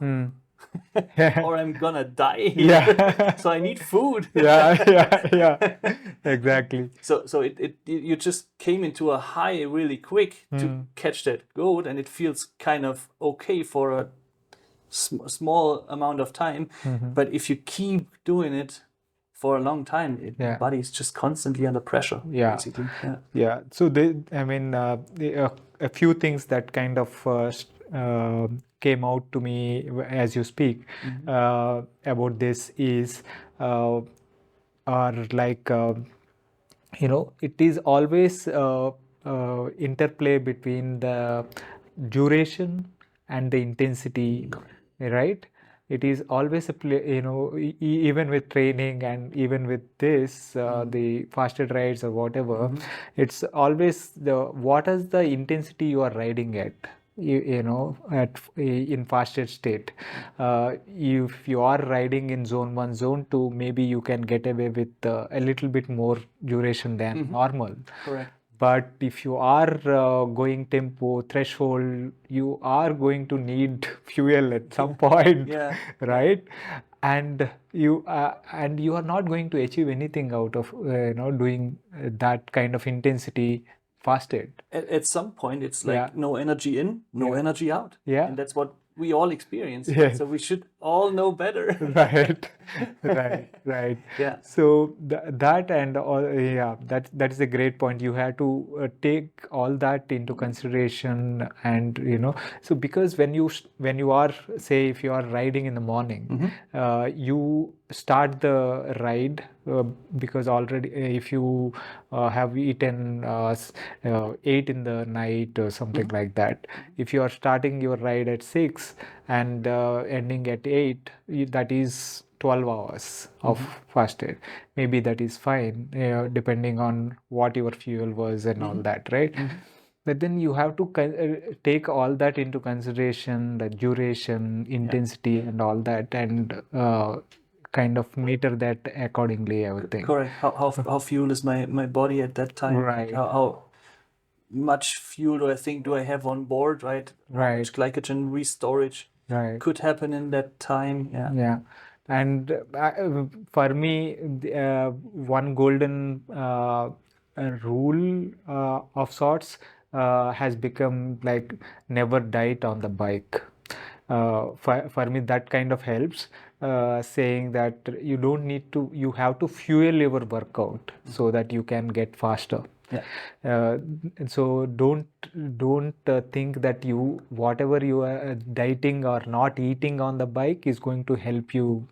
or I'm gonna die here. Yeah. So I need food. Yeah. Exactly. So you just came into a high really quick to catch that goat, and it feels kind of okay for a small amount of time. But if you keep doing it for a long time, your body is just constantly under pressure. Yeah. Basically. Yeah. So a few things that kind of came out to me as you speak about this is are like it is always interplay between the duration and the intensity, right? It is always a play, even with training and even with this, the fasted rides or whatever, it's always what is the intensity you are riding at, in fasted state. If you are riding in zone 1, zone 2, maybe you can get away with a little bit more duration than normal. Correct. But if you are going tempo threshold, you are going to need fuel at some point, right? And you are not going to achieve anything out of doing that kind of intensity fasted. At some point, it's like no energy in, no energy out. Yeah. And that's what we all experience. Yes. So we should all know better. Right, right. Yeah. So that and all, yeah, that is a great point. You have to take all that into consideration, and so because when you are, say, if you are riding in the morning, you start the ride because already if you have eaten 8 in the night or something like that, if you are starting your ride at 6 and ending at 8, that is 12 hours of fasted. Maybe that is fine, depending on what your fuel was and all that, right? But then you have to take all that into consideration, the duration, intensity, and all that, and kind of meter that accordingly, I would think. Correct. How fuel is my body at that time? Right. How much fuel do I have on board? Right. How Right. much glycogen restorage Right. could happen in that time? Yeah. Yeah. And for me, one golden rule of sorts has become like never diet on the bike. For me, that kind of helps, saying that you have to fuel your workout so that you can get faster. Yeah. So don't think that whatever you are dieting or not eating on the bike is going to help you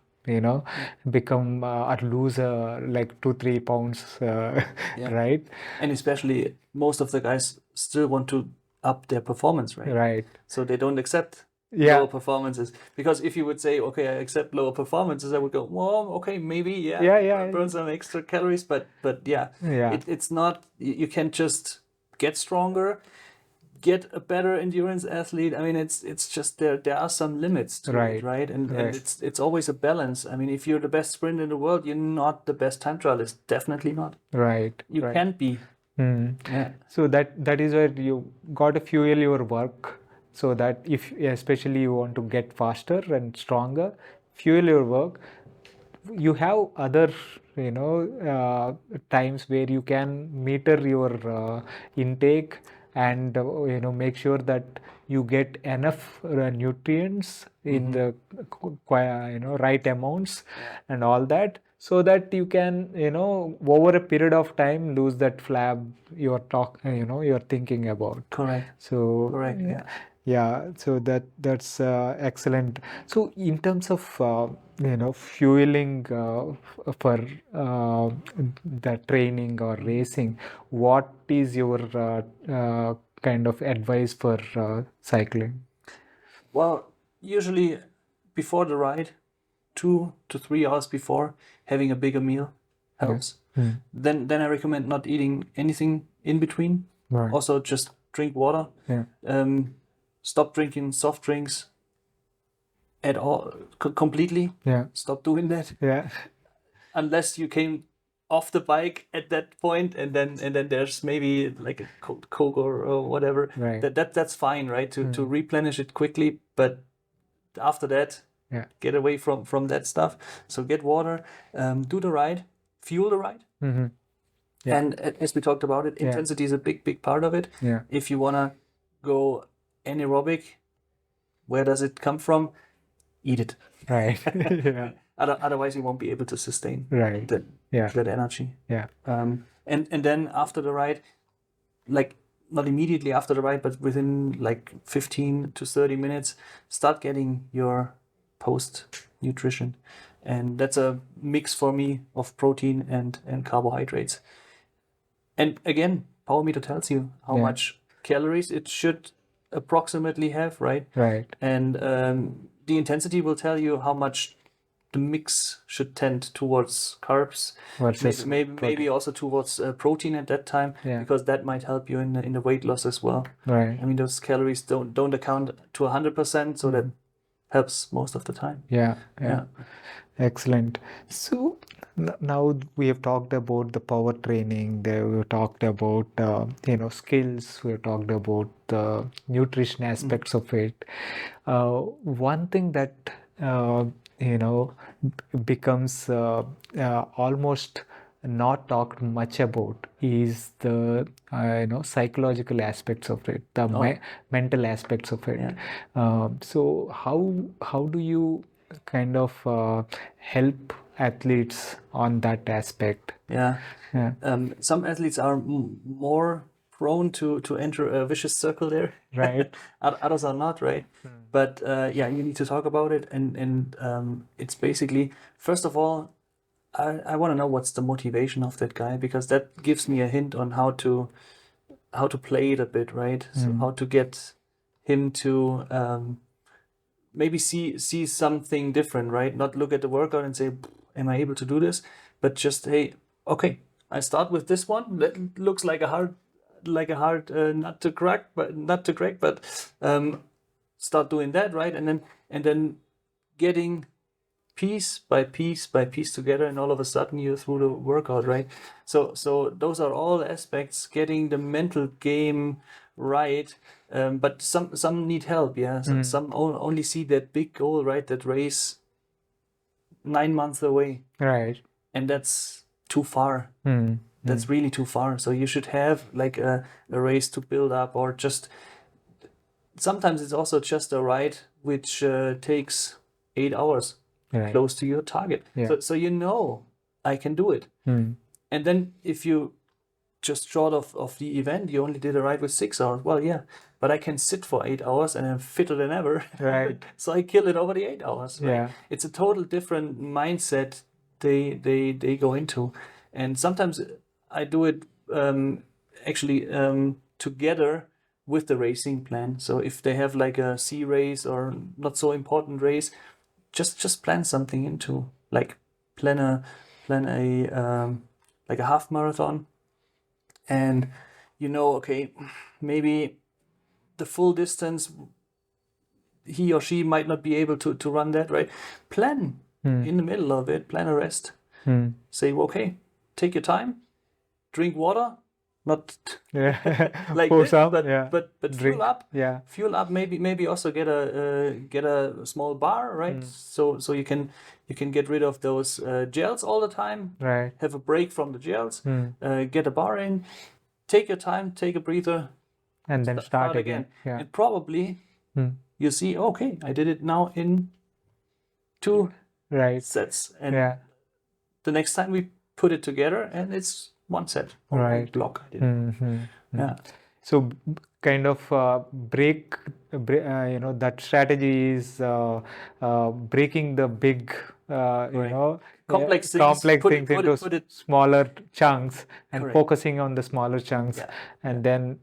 become or lose like 2-3 pounds, Yeah. right? And especially most of the guys still want to up their performance, right? Right. So they don't accept Yeah. lower performances, because if you would say, okay, I accept lower performances, I would go, well, okay, maybe, Yeah. burn some extra calories, but yeah, Yeah. it's not, you can't just get stronger, get a better endurance athlete. I mean, it's just there are some limits to it, right? And it's always a balance. I mean, if you're the best sprinter in the world, you're not the best time trialist. Definitely not. Right. You can't be. Yeah. So that is where you got to fuel your work, so that if especially you want to get faster and stronger, fuel your work. You have other times where you can meter your intake and make sure that you get enough nutrients in the right amounts and all that, so that you can over a period of time lose that flab you're thinking about. Correct. So Correct. Yeah. yeah, so that's excellent. So in terms of fueling for the training or racing, what is your kind of advice for cycling? Well, usually before the ride, 2 to 3 hours before, having a bigger meal helps. Then I recommend not eating anything in between. Right. Also, just drink water. Yeah. Stop drinking soft drinks at all, completely. Yeah. Stop doing that. Yeah. Unless you came off the bike at that point, and then there's maybe like a Coke or whatever. Right. That's fine, right? To replenish it quickly, but after that, Yeah. get away from that stuff. So get water, do the ride, fuel the ride. Yeah. And as we talked about it, intensity is a big part of it. Yeah. If you wanna go anaerobic, where does it come from? Eat it. Right. Yeah. Otherwise, you won't be able to sustain Right. that energy. Yeah. And then after the ride, like not immediately after the ride, but within like 15 to 30 minutes, start getting your post nutrition. And that's a mix for me of protein and carbohydrates. And again, Power Meter tells you how much calories it should approximately have, right? Right. And the intensity will tell you how much the mix should tend towards carbs, Versus maybe also towards protein at that time, because that might help you in the weight loss as well. Right. I mean, those calories don't account to 100%, so that helps most of the time. Yeah. Yeah. Excellent. So now we have talked about the power training. We've talked about skills. We've talked about the nutrition aspects of it. One thing that becomes almost not talked much about is the psychological aspects of it, the mental aspects of it. So how do you kind of help athletes on that aspect? Yeah. Yeah. Some athletes are more prone to enter a vicious circle there. Right. Others are not, right? But yeah, you need to talk about it, and it's basically, first of all, I want to know what's the motivation of that guy, because that gives me a hint on how to play it a bit, right? So how to get him to maybe see something different, right? Not look at the workout and say, "Am I able to do this?" But just, hey, okay, I start with this one. That looks like a hard nut to crack, but start doing that, right? And then getting piece by piece by piece together, and all of a sudden you're through the workout, right? So those are all aspects, getting the mental game right. But some need help, yeah. Some only see that big goal, right? That race 9 months away, Right. and that's too far. That's really too far. So you should have like a race to build up, or just sometimes it's also just a ride which takes 8 hours, Right. close to your target. Yeah. So you know, I can do it. And then if you just short of the event, you only did a ride with 6 hours. Well, yeah, but I can sit for 8 hours and I'm fitter than ever. Right. So I kill it over the 8 hours. Right? Yeah. It's a total different mindset they go into, and sometimes I do it actually together with the racing plan. So if they have like a sea race or not so important race, just plan something into, like plan a like a half marathon, and okay, maybe the full distance he or she might not be able to run that, right? Plan in the middle of it, plan a rest. Say, okay, take your time, drink water, not Yeah. like Pour this, some, but yeah. but Drink. fuel up. Yeah. Fuel up. Maybe also get a small bar, right? So you can get rid of those gels all the time. Right. Have a break from the gels. Get a bar in. Take your time. Take a breather. And then start again. Yeah. And probably you see, okay, I did it now in 2 Right. sets, and Yeah. the next time we put it together, and it's 1 set or one Right. block. I did. Yeah. So kind of that strategy is breaking the big Right. Complex things, complex put things it- into put it- smaller chunks, and Correct. focusing on the smaller chunks. Yeah. And then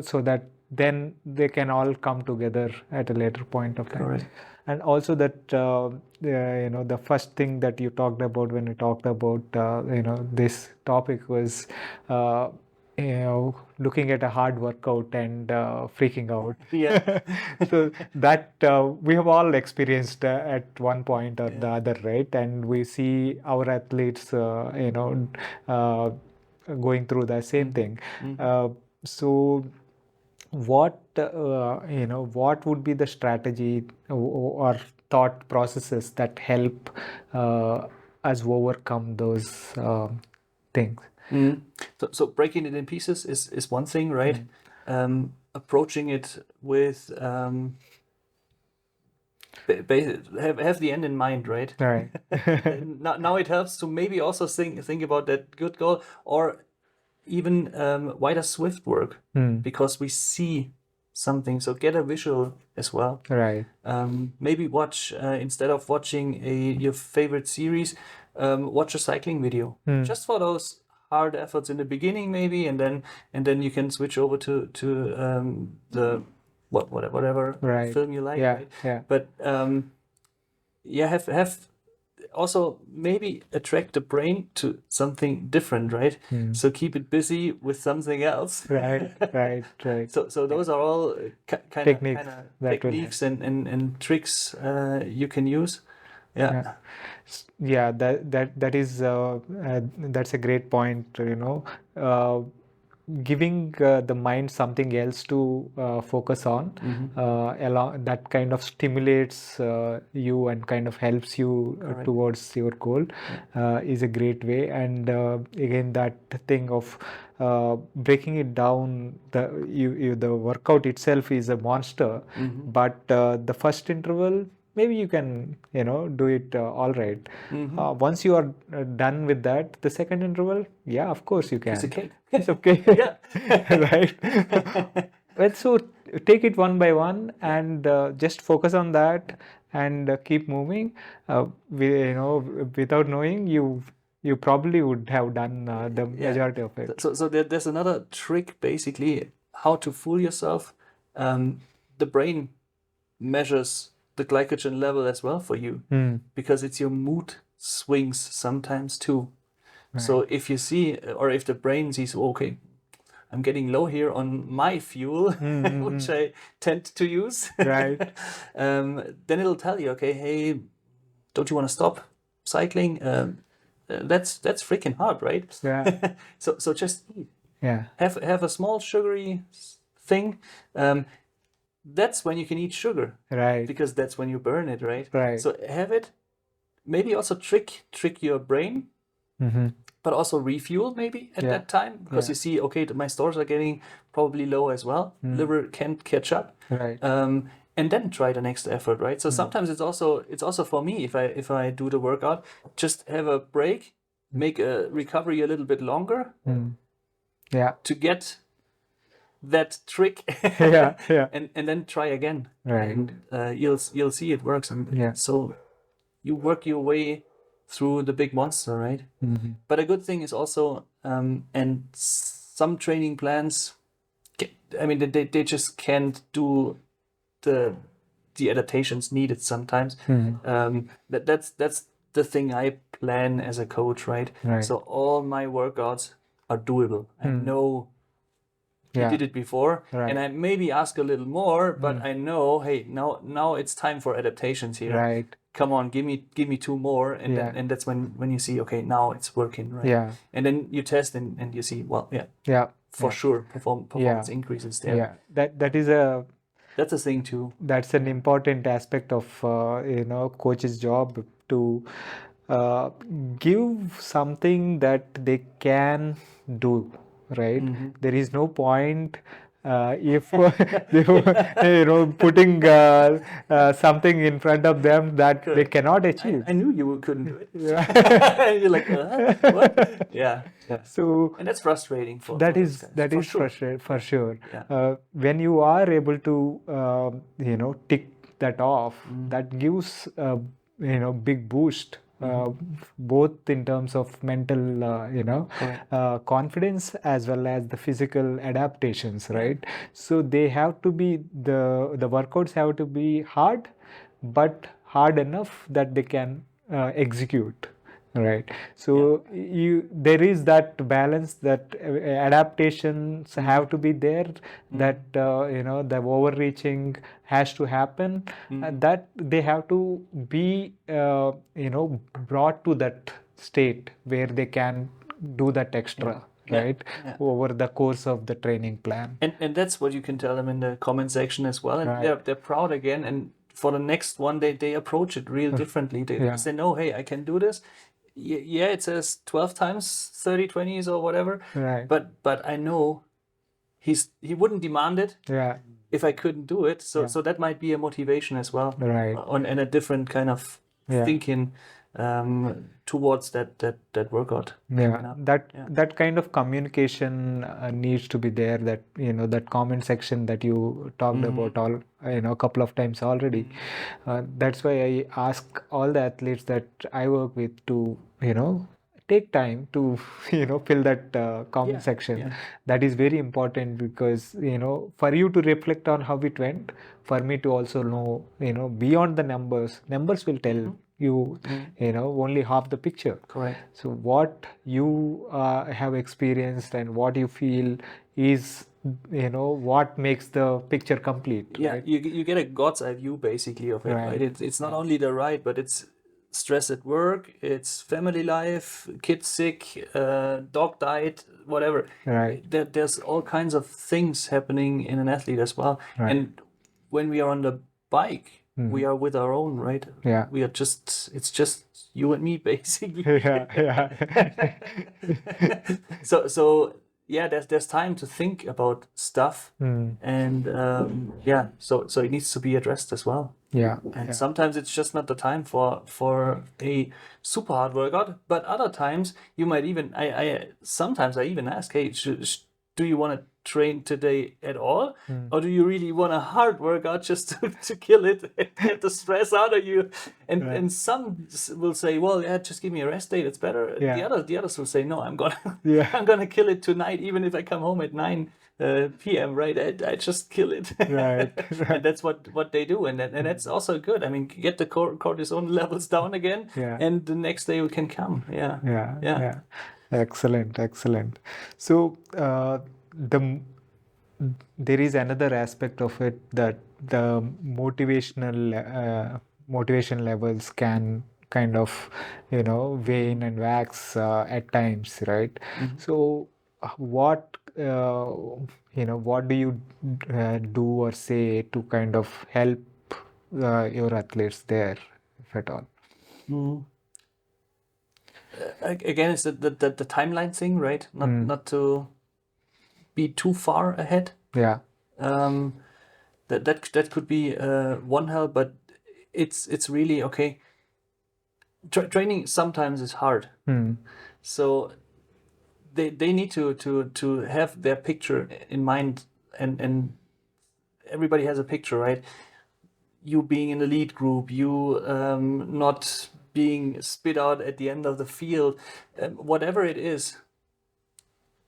so that then they can all come together at a later point of time. Correct. And also that the first thing that you talked about when you talked about this topic was looking at a hard workout and freaking out. Yeah. So that we have all experienced at one point or the other, right? And we see our athletes going through the same thing. So what would be the strategy or thought processes that help us overcome those things? So breaking it in pieces is one thing, right? Approaching it with have the end in mind, right? Right. Now it helps to maybe also think about that good goal, or even why does Swift work? Because we see something, so get a visual as well. Right. Maybe watch instead of watching your favorite series, watch a cycling video, just for those hard efforts in the beginning, maybe, and then you can switch over to the whatever Right. film you like. Yeah. Right? Yeah. But have also maybe attract the brain to something different, right? So keep it busy with something else. Right. Right. So those are all kind Techniques of that will techniques and tricks you can use. Yeah. Yeah, that is that's a great point. Giving the mind something else to focus on, along that kind of stimulates you and kind of helps you towards your goal, is a great way. And again, that thing of breaking it down, the workout itself is a monster, but the first interval maybe you can, do it all right. Mm-hmm. Once you are done with that, the second interval, yeah, of course you Piece of can. cake. It's okay. Yeah. Right. But so take it one by one Yeah. and just focus on that and keep moving. Without knowing, you probably would have done the Yeah. majority of it. So there's another trick, basically, how to fool yourself. The brain measures the glycogen level as well for you, because it's your mood swings sometimes too. So Right. if you see, or if the brain sees, okay, I'm getting low here on my fuel, which I tend to use, Right. then it'll tell you, okay, hey, don't you want to stop cycling? That's freaking hard, right? Yeah. So just eat. Yeah. Have a small sugary thing. That's when you can eat sugar, Right. because that's when you burn it, right? Right. So have it. Maybe also trick your brain, but also refuel maybe at Yeah. that time, because Yeah. you see, okay, my stores are getting probably low as well. Liver can't catch up. Right. And then try the next effort, right? So sometimes it's also for me, if I do the workout, just have a break, make a recovery a little bit longer Yeah. to get that trick, Yeah. Yeah. and then try again. Right. And you'll see it works. And Yeah. so you work your way through the big monster, right? But a good thing is also, and some training plans, I mean, they just can't do the adaptations needed sometimes. That's the thing I plan as a coach, right? Right. So all my workouts are doable. I know you Yeah. did it before, Right. and I maybe ask a little more, but I know, hey, now it's time for adaptations here. Right. Come on, give me two more, and Yeah. and that's when you see, okay, now it's working, right? Yeah. And then you test and you see, well, yeah, Yeah. for sure, performance Yeah. increases there. Yeah. That is a That's a thing too. that's an important aspect of coach's job to uh, give something that they can do, right? There is no point if they were, putting something in front of them that they Correct. cannot achieve. I knew you couldn't do it. Yeah. You're like, what? Yeah. So And that's frustrating for that those is guys, that for is sure. for sure. Yeah. When you are able to tick that off, that gives big boost, both in terms of mental confidence as well as the physical adaptations, right? So they have to be the workouts have to be hard, but hard enough that they can execute. Right. So there is that balance, that adaptations have to be there, that the overreaching has to happen, that they have to be brought to that state where they can do that extra, right, over the course of the training plan. And that's what you can tell them in the comment section as well. And Right. they're proud again. And for the next one, they approach it real differently. They say, no, hey, I can do this. Yeah, it says 12 times 30 20s or whatever. Right. But I know he wouldn't demand it Yeah. if I couldn't do it. So that might be a motivation as well. Right. And a different kind of thinking towards that workout. Yeah, that kind of communication needs to be there. That that comment section that you talked about all a couple of times already. That's why I ask all the athletes that I work with to take time to fill that comment section. That is very important, because for you to reflect on how it went, for me to also know beyond the numbers will tell you only half the picture. Correct. So what you have experienced and what you feel is what makes the picture complete. Yeah, right? you get a god's eye view basically of it, right? It's not only the ride, but it's stress at work, it's family life, kids sick, dog died, whatever. Right. There's all kinds of things happening in an athlete as well. Right. And when we are on the bike, we are with our own, right? Yeah. We are it's just you and me basically. Yeah. So there's time to think about stuff, and so it needs to be addressed as well. Yeah. And sometimes it's just not the time for a super hard workout, but other times you might even sometimes I even ask, hey, do you want to train today at all, or do you really want a hard workout just to kill it and get the stress out of you? And some will say, well, yeah, just give me a rest day, it's better. The others will say, no, I'm gonna kill it tonight, even if I come home at 9 p.m. Right? I just kill it. Right. And that's what they do, and that's also good. I mean, get the cortisol levels down again, and the next day we can come. Yeah. Excellent. So there is another aspect of it, that the motivation levels can kind of wane and wax at times, right? So what what do you do or say to kind of help your athletes there, if at all? Again, it's the timeline thing, right? Not to be too far ahead. Yeah. That could be one help, but it's really okay. Training sometimes is hard, so they need to have their picture in mind, and everybody has a picture, right? You being in the lead group, you not being spit out at the end of the field, whatever it is,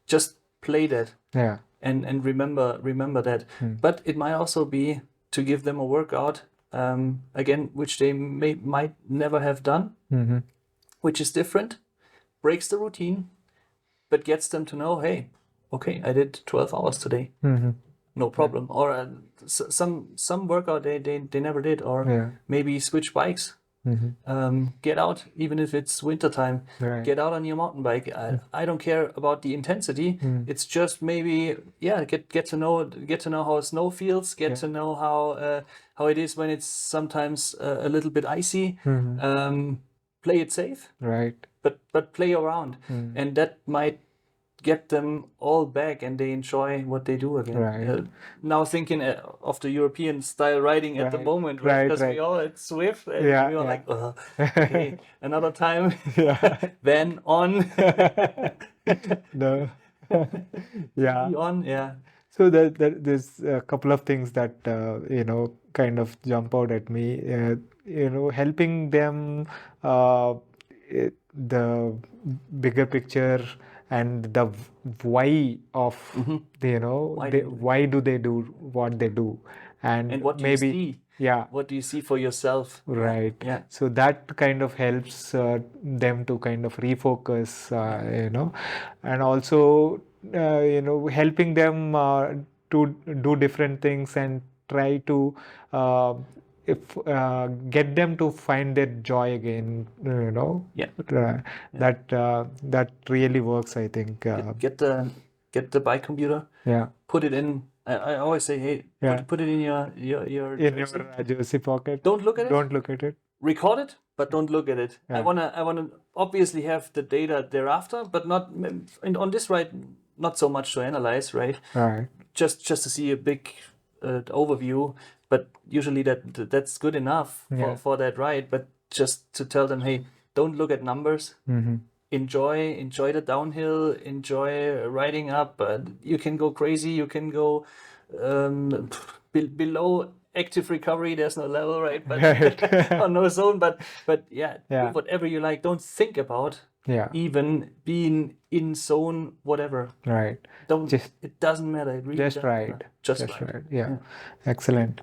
just play that. Yeah. And remember that. But it might also be to give them a workout, again, which they might never have done, which is different, breaks the routine, but gets them to know, hey, okay, I did 12 hours today, no problem. Or some workout they never did, or maybe switch bikes. Get out, even if it's wintertime. Get out on your mountain bike. I don't care about the intensity. It's just maybe get to know how snow feels. Get to know how it is when it's sometimes a little bit icy. Play it safe, Right. but play around, and that might get them all back, and they enjoy what they do again. Right. Now thinking of the European style riding at the moment, right? Because we all at Swift, and we were like, okay, another time, then on. No. Yeah. On. So there's a couple of things that kind of jump out at me. Helping them the bigger picture and the why of why do they do what they do, and what do maybe you see? What do you see for yourself? Right. Yeah. So that kind of helps them to kind of refocus, and also, helping them to do different things and try to if get them to find their joy again, that really works, I think. Get the bike computer. Put it in. I always say, hey, put it in your jersey pocket. Don't look at it. Don't look at it. Record it, but don't look at it. I wanna obviously have the data thereafter, but not on this ride. Not so much to analyze, right? Right. Just to see a big overview, but usually that's good enough for that ride. But just to tell them, hey, don't look at numbers. Enjoy the downhill. Enjoy riding up. You can go crazy. You can go below active recovery. There's no level, right? But or no zone. But do whatever you like. Don't think about even being in zone, whatever. Right. It doesn't matter. It really just right. Just right. Yeah. Excellent.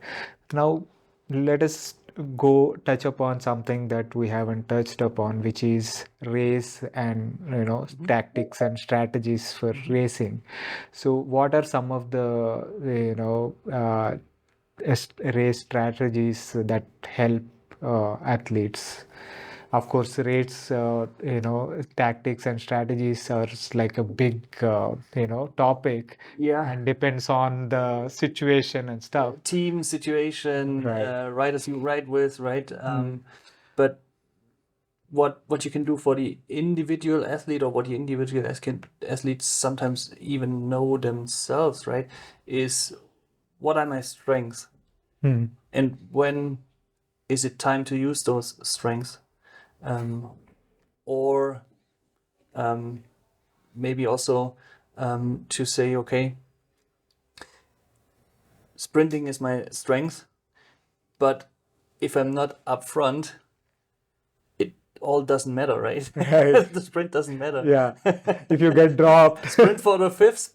Now let us go touch upon something that we haven't touched upon, which is race and tactics and strategies for racing. So what are some of the race strategies that help athletes? Of course, race, tactics and strategies are like a big, topic. And depends on the situation and stuff. Team situation, riders you ride with, right? But what you can do for the individual athlete, or what the individual athletes sometimes even know themselves, right? Is, what are my strengths, and when is it time to use those strengths, or maybe also to say, okay, sprinting is my strength, but if I'm not upfront, it all doesn't matter, right? Right. The sprint doesn't matter. Yeah. If you get dropped. Sprint for the fifth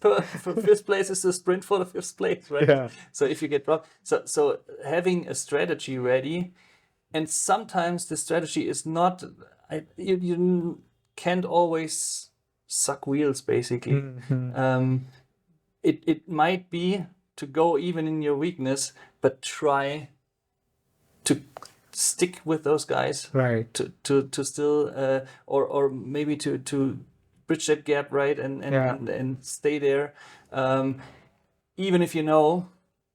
place is the sprint for the fifth place, right? Yeah. So if you get dropped, so having a strategy ready, and sometimes the strategy is not, you can't always suck wheels, basically. It might be to go even in your weakness, but try to stick with those guys, Right. to still or maybe to bridge that gap, right, and stay there, even if you know,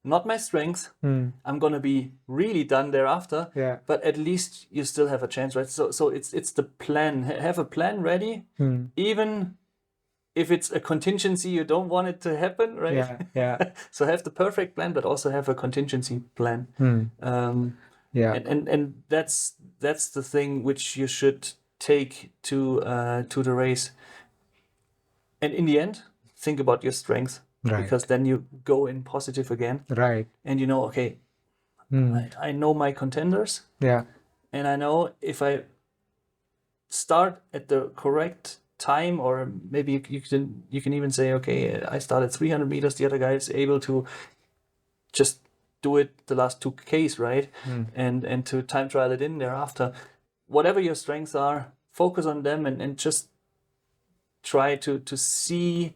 not my strength, I'm gonna be really done thereafter, Yeah. but at least you still have a chance, right? So it's the plan. Have a plan ready, even if it's a contingency, you don't want it to happen, right? Yeah. Yeah. So have the perfect plan, but also have a contingency plan. Yeah. And that's the thing which you should take to the race. And in the end, think about your strengths, Right. because then you go in positive again, Right. and you know, okay, I know my contenders, Yeah. and I know if I start at the correct time, or maybe you can even say, okay, I started 300 meters, the other guy is able to just do it the last 2Ks, right? And to time trial it in thereafter. Whatever your strengths are, focus on them, and just try to see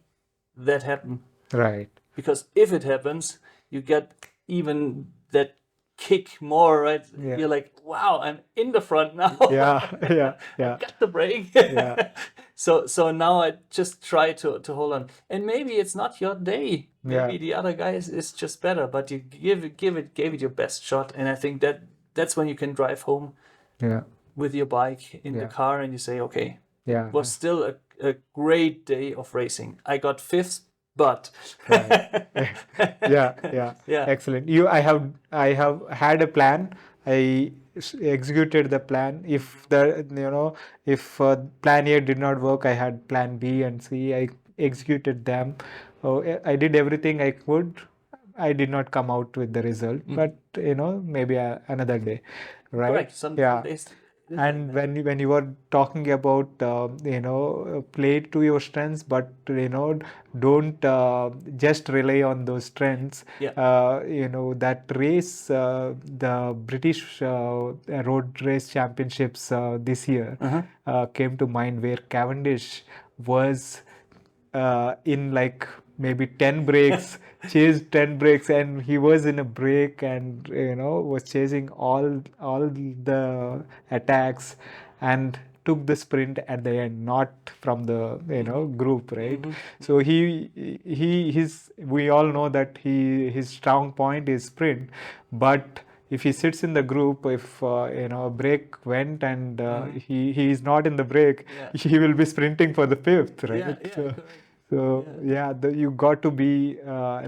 that happen. Right. Because if it happens, you get even that kick more, right? Yeah. You're like, wow, I'm in the front now. Yeah. Yeah. Yeah. Got the break. Yeah. So now I just try to hold on. And maybe it's not your day. Maybe Yeah. the other guy is just better, but you gave it your best shot. And I think that's when you can drive home Yeah. with your bike in the Yeah. car, and you say, okay, Yeah. it was still a great day of racing. I got fifth, but Right. Yeah. Yeah. yeah. Excellent. I have had a plan. I executed the plan. If plan A did not work, I had plan B and C. I executed them. Oh, I did everything I could. I did not come out with the result, but maybe another day, right? Correct. Some Yeah. days. And when you were talking about play to your strengths, but don't just rely on those strengths. Yeah. That race, the British road race championships this year came to mind, where Cavendish was in like maybe 10 breaks, chased 10 breaks, and he was in a break, and was chasing all the attacks, and took the sprint at the end, not from the group, right? So we all know that his strong point is sprint, but if he sits in the group, if a break went, and he is not in the break, he will be sprinting for the fifth, right? Yeah, correct. So you got to be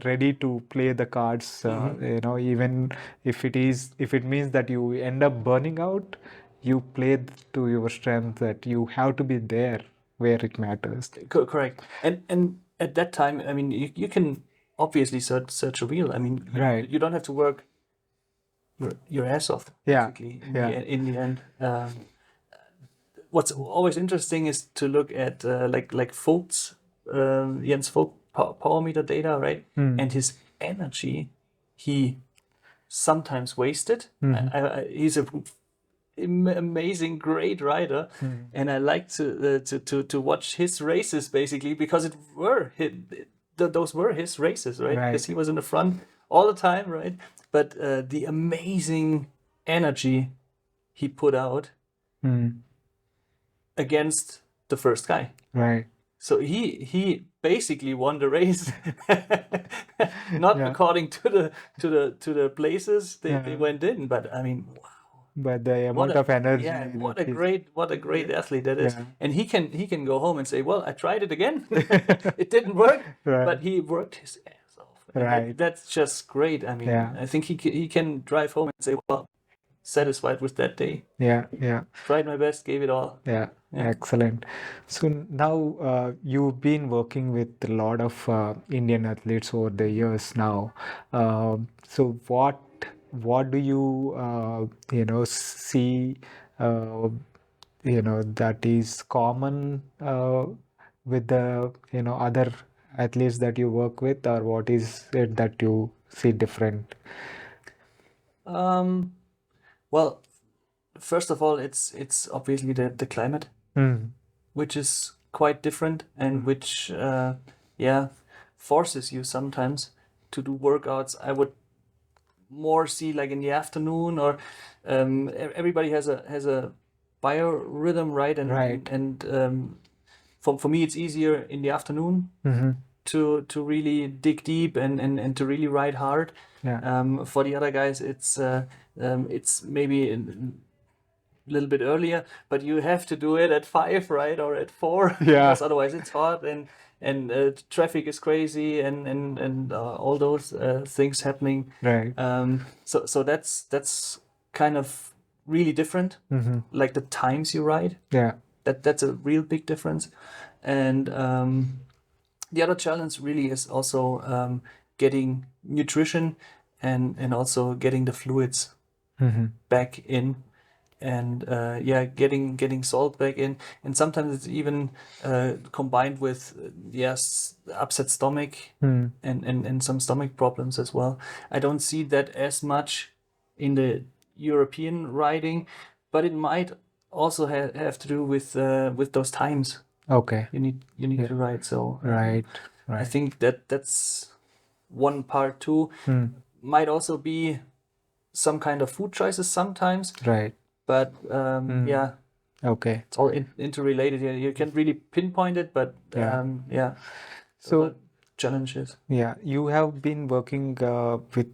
ready to play the cards. Even if it means that you end up burning out, you play to your strength. That you have to be there where it matters. Correct. And at that time, I mean, you can obviously search a wheel. I mean, Right. you don't have to work your ass off, Yeah. basically. Yeah. In the end. What's always interesting is to look at like Vogt's, Jens Vogt power meter data, right? And his energy, he sometimes wasted. He's a amazing, great rider, and I like to watch his races, basically, because those were his races, right? Right. Because he was in the front all the time, right? But the amazing energy he put out against the first guy. Right. So he basically won the race, not according to the places they went in, but I mean, wow, but the What amount a of energy yeah, that he's, what a great athlete that is. yeah. And he can go home and say, well, I tried it again. It didn't work, Right, but he worked his ass off. And right. that's just great. I mean, Yeah, I think he can drive home and say, well, satisfied with that day. yeah, yeah. Tried my best, gave it all. Yeah, Yeah. excellent. So now you've been working with a lot of Indian athletes over the years now. So what do you see uh, that is common with the other athletes that you work with, or what is it that you see different? Um, well, first of all, it's obviously the climate, Mm. which is quite different and which yeah, forces you sometimes to do workouts. I would more see like in the afternoon, or everybody has a biorhythm, right? Right. For me it's easier in the afternoon Mm-hmm. to really dig deep and to really ride hard. Yeah. For the other guys it's maybe a little bit earlier, but you have to do it at 5, right, or at 4, Yeah. because otherwise it's hot and traffic is crazy and all those things happening. Right. So that's kind of really different. Mm-hmm. Like the times you ride, Yeah. that's a real big difference. And the other challenge really is also getting nutrition and also getting the fluids Mm-hmm. back in, and yeah, getting salt back in, and sometimes it's even combined with yes, upset stomach Mm. and some stomach problems as well. I don't see that as much in the European riding, but it might also have to do with those times Okay. you need Yeah. to ride. So Right. I Right. think that's one part too. Mm. Might also be some kind of food choices sometimes, Right. but Mm. yeah, Okay. it's all interrelated. You can't really pinpoint it, but Yeah. yeah, those are So challenges. yeah, you have been working with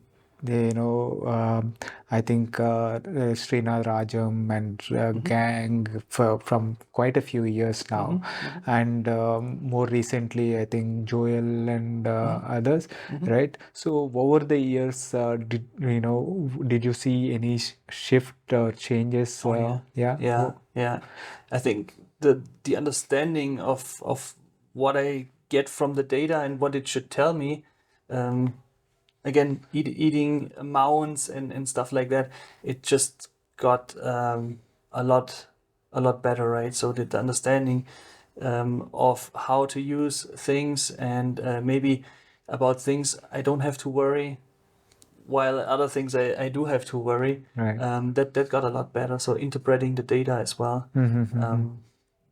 I think Srinath Rajam and Hmm. gang from quite a few years Hmm. now, Hmm. and more recently, I think Joel and Hmm. others, Hmm. right? So over the years, did you see any shift or changes? Oh yeah, Yeah. yeah. I think the understanding of what I get from the data and what it should tell me, um, again, eating mounts and stuff like that, it just got a lot a lot better, right? So the understanding of how to use things, and maybe about things I don't have to worry, while other things I do have to worry. Right. That got a lot better. So interpreting the data as well. Mm-hmm. Um,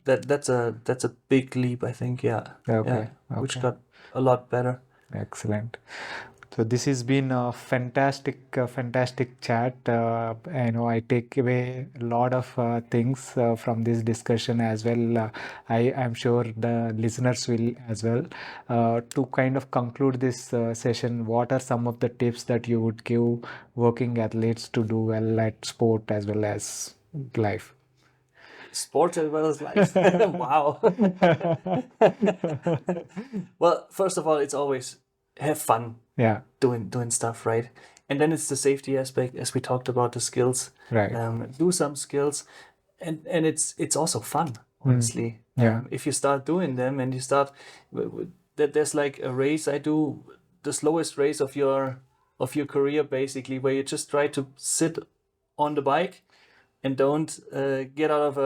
that's a big leap, I think. Yeah, yeah, Okay. which Okay. got a lot better. Excellent. So this has been a fantastic chat. I take away a lot of things from this discussion as well. I'm sure the listeners will as well. To kind of conclude this session, what are some of the tips that you would give working athletes to do well at sport as well as life? Sport as well as life. Wow. Well, first of all, it's always have fun Yeah. doing stuff, right? And then it's the safety aspect, as we talked about the skills. Right. Do some skills, and it's also fun, Mm. honestly. Yeah. If you start doing them and you start that, there's like a race I do, the slowest race of your career, basically, where you just try to sit on the bike and don't get out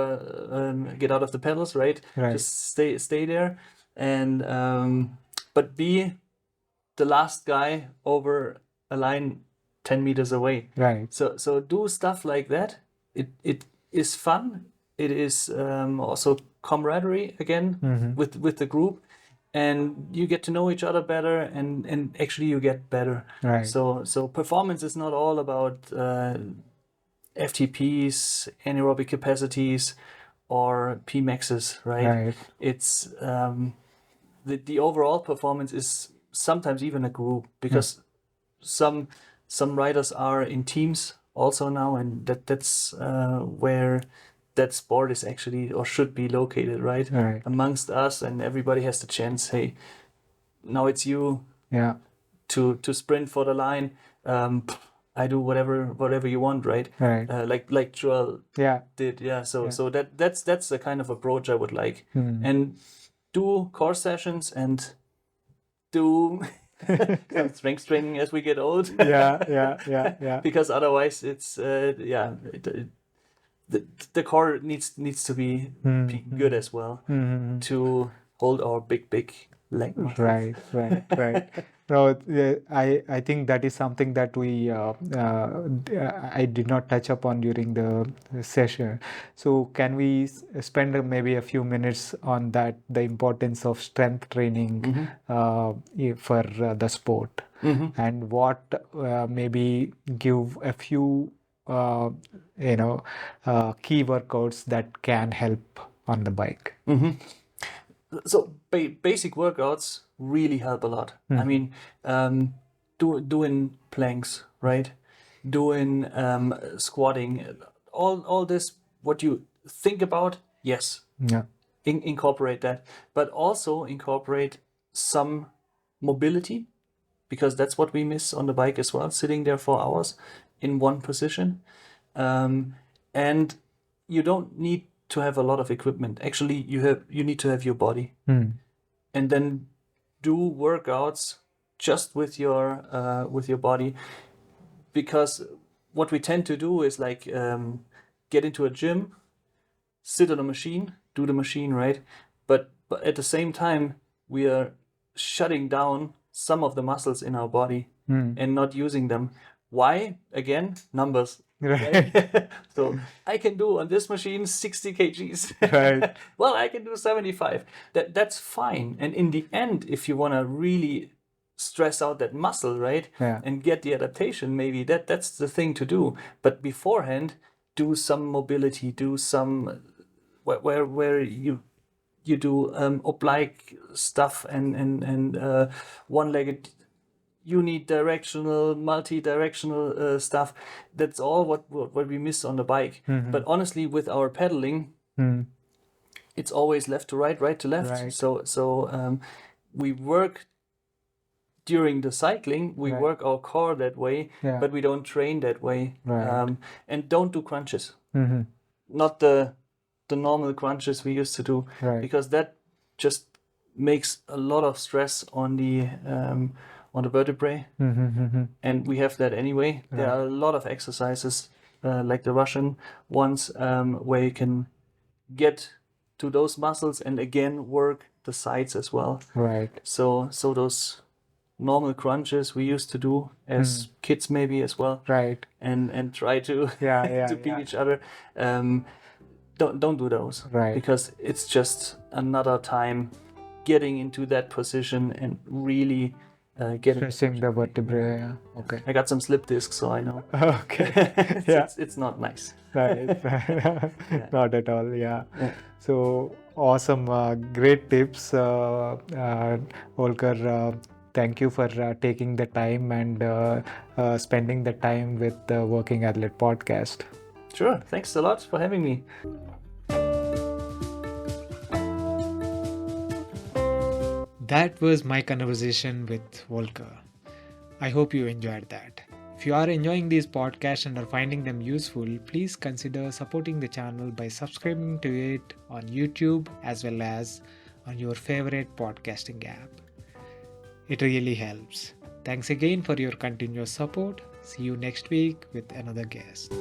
of the pedals, right? Right. Just stay there, and but be the last guy over a line 10 meters away. Right. So do stuff like that. It is fun. It is also camaraderie again Mm-hmm. with the group, and you get to know each other better, and actually you get better. Right. So performance is not all about FTPs, anaerobic capacities, or Pmaxes, right? Right. It's the overall performance is sometimes even a group, Yeah. because some riders are in teams also now, and that's where that sport is actually or should be located, right? Right. Amongst us, and everybody has the chance. Hey, now it's you Yeah. to sprint for the line. I do whatever you want, right? Right. Like Joel Yeah. did, yeah. So Yeah. so that's the kind of approach I would like, and do core sessions and do some strength training as we get old. Yeah. Because otherwise it's the core needs to be good as well to hold our big leg muscles. Right. So yeah, I think that is something that we I did not touch upon during the session. So can we spend maybe a few minutes on that, the importance of strength training for the sport, and what maybe give a few uh, key workouts that can help on the bike. So basic workouts really help a lot. I mean, doing planks, right? Doing squatting, all this. What you think about, yes, Yeah. incorporate that, but also incorporate some mobility, because that's what we miss on the bike as well. Sitting there for hours in one position, and you don't need to have a lot of equipment. Actually, you need to have your body, and then do workouts just with your body, because what we tend to do is like get into a gym, sit on a machine, do the machine, right? But at the same time, we are shutting down some of the muscles in our body and not using them. Why? Again, numbers. Right. So I can do on this machine 60 kgs. Right. Well, I can do 75. That's fine. And in the end, if you want to really stress out that muscle, right? Yeah. And get the adaptation, maybe that's the thing to do. But beforehand, do some mobility, do some where you do oblique stuff and one-legged unidirectional, multi-directional stuff. That's all what we miss on the bike. But honestly, with our pedaling, it's always left to right, right to left. Right. So we work during the cycling, we Right. work our core that way, Yeah. but we don't train that way. Right. And don't do crunches. Not the normal crunches we used to do, Right. because that just makes a lot of stress on the vertebrae, and we have that anyway. There are a lot of exercises like the Russian ones where you can get to those muscles and again work the sides as well. Right. So those normal crunches we used to do as kids maybe as well, Right. and try to Yeah. to beat each other. Don't do those, Right. because it's just another time getting into that position and really getting. Stretching the vertebrae. Yeah. Okay. I got some slip discs, so I know. Okay. Yeah. It's not nice. Right. Not at all. Yeah. So awesome. Great tips, Volker. Thank you for taking the time and spending the time with the Working Athlete podcast. Sure. Thanks a lot for having me. That was my conversation with Volker. I hope you enjoyed that. If you are enjoying these podcasts and are finding them useful, please consider supporting the channel by subscribing to it on YouTube as well as on your favorite podcasting app. It really helps. Thanks again for your continuous support. See you next week with another guest.